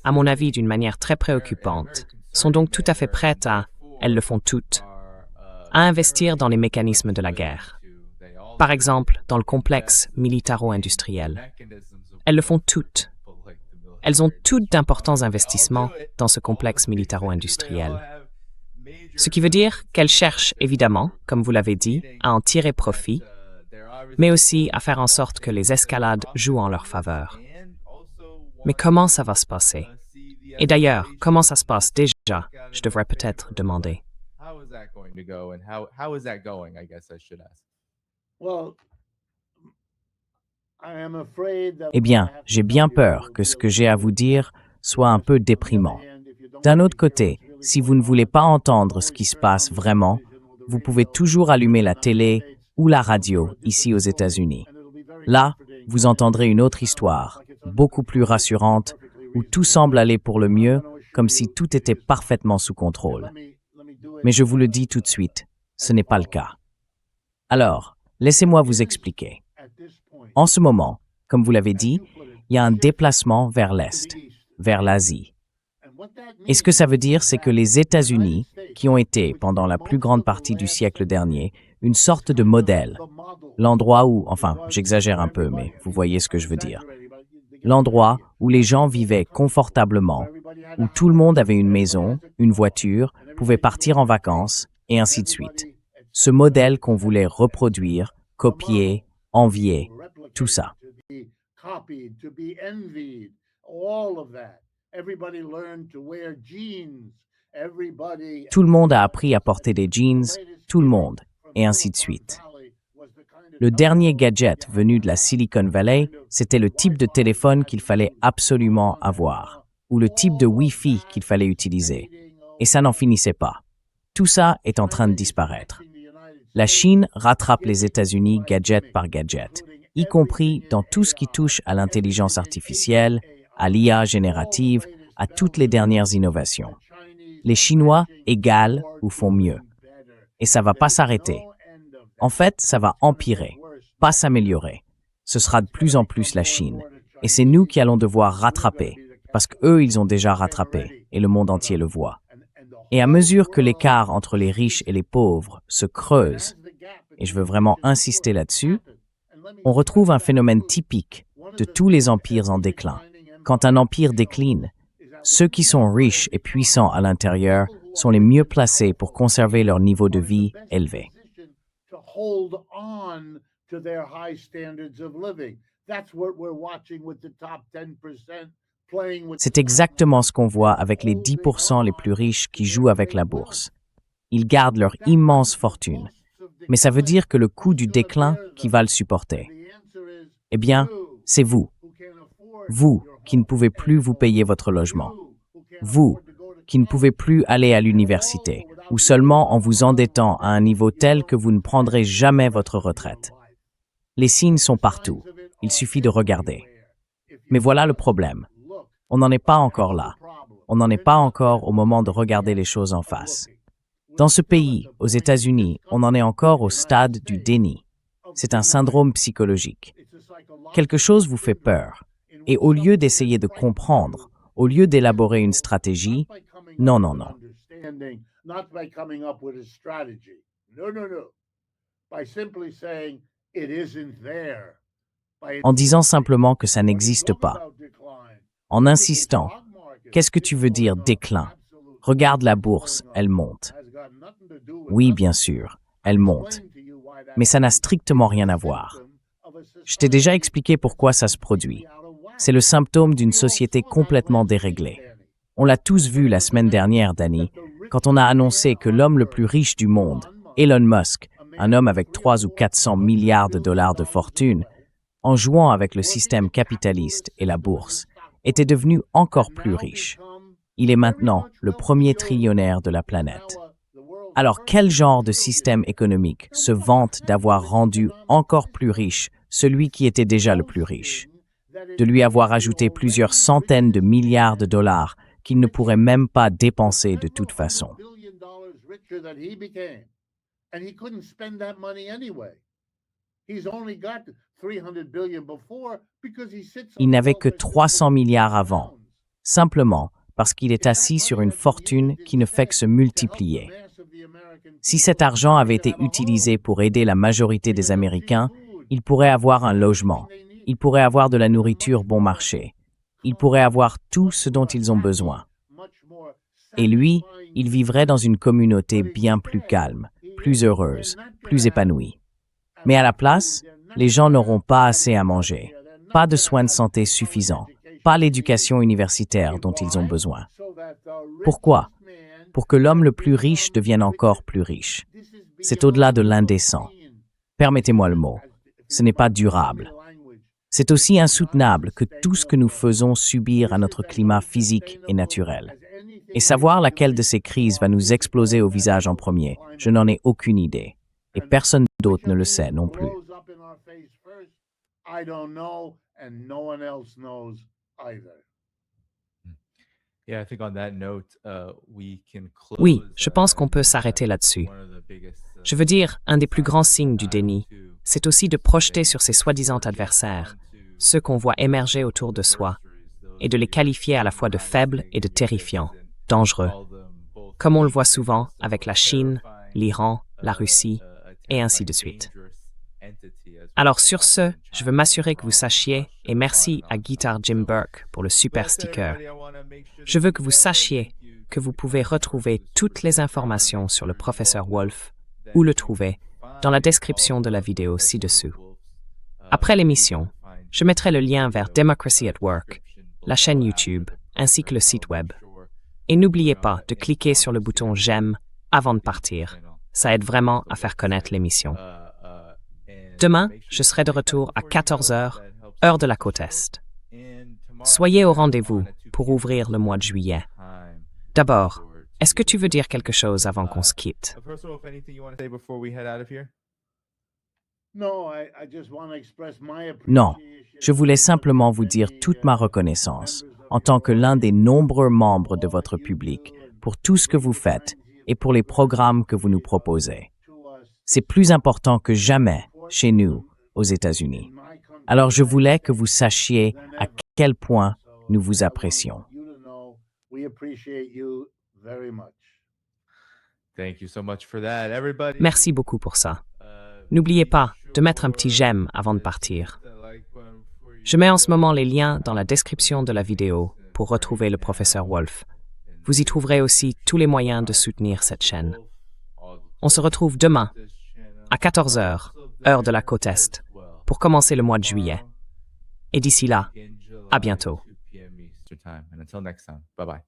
Speaker 2: à mon avis d'une manière très préoccupante, sont donc tout à fait prêtes à, elles le font toutes, à investir dans les mécanismes de la guerre. Par exemple, dans le complexe militaro-industriel. Elles le font toutes. Elles ont toutes d'importants investissements dans ce complexe militaro-industriel. Ce qui veut dire qu'elles cherchent, évidemment, comme vous l'avez dit, à en tirer profit, mais aussi à faire en sorte que les escalades jouent en leur faveur. Mais comment ça va se passer? Et d'ailleurs, comment ça se passe déjà? Je devrais peut-être demander.
Speaker 3: Eh bien, j'ai bien peur que ce que j'ai à vous dire soit un peu déprimant. D'un autre côté, si vous ne voulez pas entendre ce qui se passe vraiment, vous pouvez toujours allumer la télé ou la radio ici aux États-Unis. Là, vous entendrez une autre histoire, beaucoup plus rassurante, où tout semble aller pour le mieux, comme si tout était parfaitement sous contrôle. Mais je vous le dis tout de suite, ce n'est pas le cas. Alors, laissez-moi vous expliquer. En ce moment, comme vous l'avez dit, il y a un déplacement vers l'Est, vers l'Asie. Et ce que ça veut dire, c'est que les États-Unis, qui ont été, pendant la plus grande partie du siècle dernier, une sorte de modèle, l'endroit où, enfin, j'exagère un peu, mais vous voyez ce que je veux dire, l'endroit où les gens vivaient confortablement, où tout le monde avait une maison, une voiture, pouvait partir en vacances, et ainsi de suite. Ce modèle qu'on voulait reproduire, copier, envier, tout ça. Tout le monde a appris à porter des jeans, tout le monde, et ainsi de suite. Le dernier gadget venu de la Silicon Valley, c'était le type de téléphone qu'il fallait absolument avoir, ou le type de Wi-Fi qu'il fallait utiliser. Et ça n'en finissait pas. Tout ça est en train de disparaître. La Chine rattrape les États-Unis gadget par gadget, y compris dans tout ce qui touche à l'intelligence artificielle, à l'IA générative, à toutes les dernières innovations. Les Chinois égalent ou font mieux. Et ça ne va pas s'arrêter. En fait, ça va empirer, pas s'améliorer. Ce sera de plus en plus la Chine. Et c'est nous qui allons devoir rattraper, parce qu'eux, ils ont déjà rattrapé, et le monde entier le voit. Et à mesure que l'écart entre les riches et les pauvres se creuse, et je veux vraiment insister là-dessus, on retrouve un phénomène typique de tous les empires en déclin. Quand un empire décline, ceux qui sont riches et puissants à l'intérieur sont les mieux placés pour conserver leur niveau de vie élevé. C'est exactement ce qu'on voit avec les 10% les plus riches qui jouent avec la bourse. Ils gardent leur immense fortune. Mais ça veut dire que le coût du déclin, qui va le supporter? Eh bien, c'est vous. Vous qui ne pouvez plus vous payer votre logement. Vous qui ne pouvez plus aller à l'université, ou seulement en vous endettant à un niveau tel que vous ne prendrez jamais votre retraite. Les signes sont partout. Il suffit de regarder. Mais voilà le problème. On n'en est pas encore là. On n'en est pas encore au moment de regarder les choses en face. Dans ce pays, aux États-Unis, on en est encore au stade du déni. C'est un syndrome psychologique. Quelque chose vous fait peur. Et au lieu d'essayer de comprendre, au lieu d'élaborer une stratégie, non. En disant simplement que ça n'existe pas. En insistant, qu'est-ce que tu veux dire déclin? Regarde la bourse, elle monte. Oui, bien sûr, elle monte. Mais ça n'a strictement rien à voir. Je t'ai déjà expliqué pourquoi ça se produit. C'est le symptôme d'une société complètement déréglée. On l'a tous vu la semaine dernière, Danny, quand on a annoncé que l'homme le plus riche du monde, Elon Musk, un homme avec 300 ou 400 milliards de dollars de fortune, en jouant avec le système capitaliste et la bourse, était devenu encore plus riche. Il est maintenant le premier trillionnaire de la planète. Alors quel genre de système économique se vante d'avoir rendu encore plus riche celui qui était déjà le plus riche? De lui avoir ajouté plusieurs centaines de milliards de dollars qu'il ne pourrait même pas dépenser de toute façon. Il n'avait que 300 milliards avant, simplement parce qu'il est assis sur une fortune qui ne fait que se multiplier. Si cet argent avait été utilisé pour aider la majorité des Américains, il pourrait avoir un logement, il pourrait avoir de la nourriture bon marché, il pourrait avoir tout ce dont ils ont besoin. Et lui, il vivrait dans une communauté bien plus calme, plus heureuse, plus épanouie. Mais à la place, les gens n'auront pas assez à manger, pas de soins de santé suffisants, pas l'éducation universitaire dont ils ont besoin. Pourquoi? Pour que l'homme le plus riche devienne encore plus riche. C'est au-delà de l'indécent. Permettez-moi le mot. Ce n'est pas durable. C'est aussi insoutenable que tout ce que nous faisons subir à notre climat physique et naturel. Et savoir laquelle de ces crises va nous exploser au visage en premier, je n'en ai aucune idée. Et personne d'autre ne le sait non plus.
Speaker 2: Oui, je pense qu'on peut s'arrêter là-dessus. Je veux dire, un des plus grands signes du déni, c'est aussi de projeter sur ses soi-disant adversaires, ceux qu'on voit émerger autour de soi, et de les qualifier à la fois de faibles et de terrifiants, dangereux, comme on le voit souvent avec la Chine, l'Iran, la Russie, et ainsi de suite. Alors sur ce, je veux m'assurer que vous sachiez, et merci à Guitar Jim Burke pour le super sticker. Je veux que vous sachiez que vous pouvez retrouver toutes les informations sur le professeur Wolf, où le trouver, dans la description de la vidéo ci-dessous. Après l'émission, je mettrai le lien vers Democracy at Work, la chaîne YouTube, ainsi que le site web. Et n'oubliez pas de cliquer sur le bouton « J'aime » avant de partir. Ça aide vraiment à faire connaître l'émission. Demain, je serai de retour à 14h, heure de la côte Est. Soyez au rendez-vous pour ouvrir le mois de juillet. D'abord, est-ce que tu veux dire quelque chose avant qu'on se quitte?
Speaker 3: Non, je voulais simplement vous dire toute ma reconnaissance, en tant que l'un des nombreux membres de votre public, pour tout ce que vous faites et pour les programmes que vous nous proposez. C'est plus important que jamais chez nous, aux États-Unis. Alors je voulais que vous sachiez à quel point nous vous apprécions.
Speaker 4: We appreciate you very much.
Speaker 1: Thank you so much for that, everybody.
Speaker 2: Merci beaucoup pour ça. N'oubliez pas de mettre un petit j'aime avant de partir. Je mets en ce moment les liens dans la description de la vidéo pour retrouver le professeur Wolf. Vous y trouverez aussi tous les moyens de soutenir cette chaîne. On se retrouve demain à 14h, heure de la côte Est, pour commencer le mois de juillet. Et d'ici là, à bientôt.
Speaker 1: And until next time, bye-bye.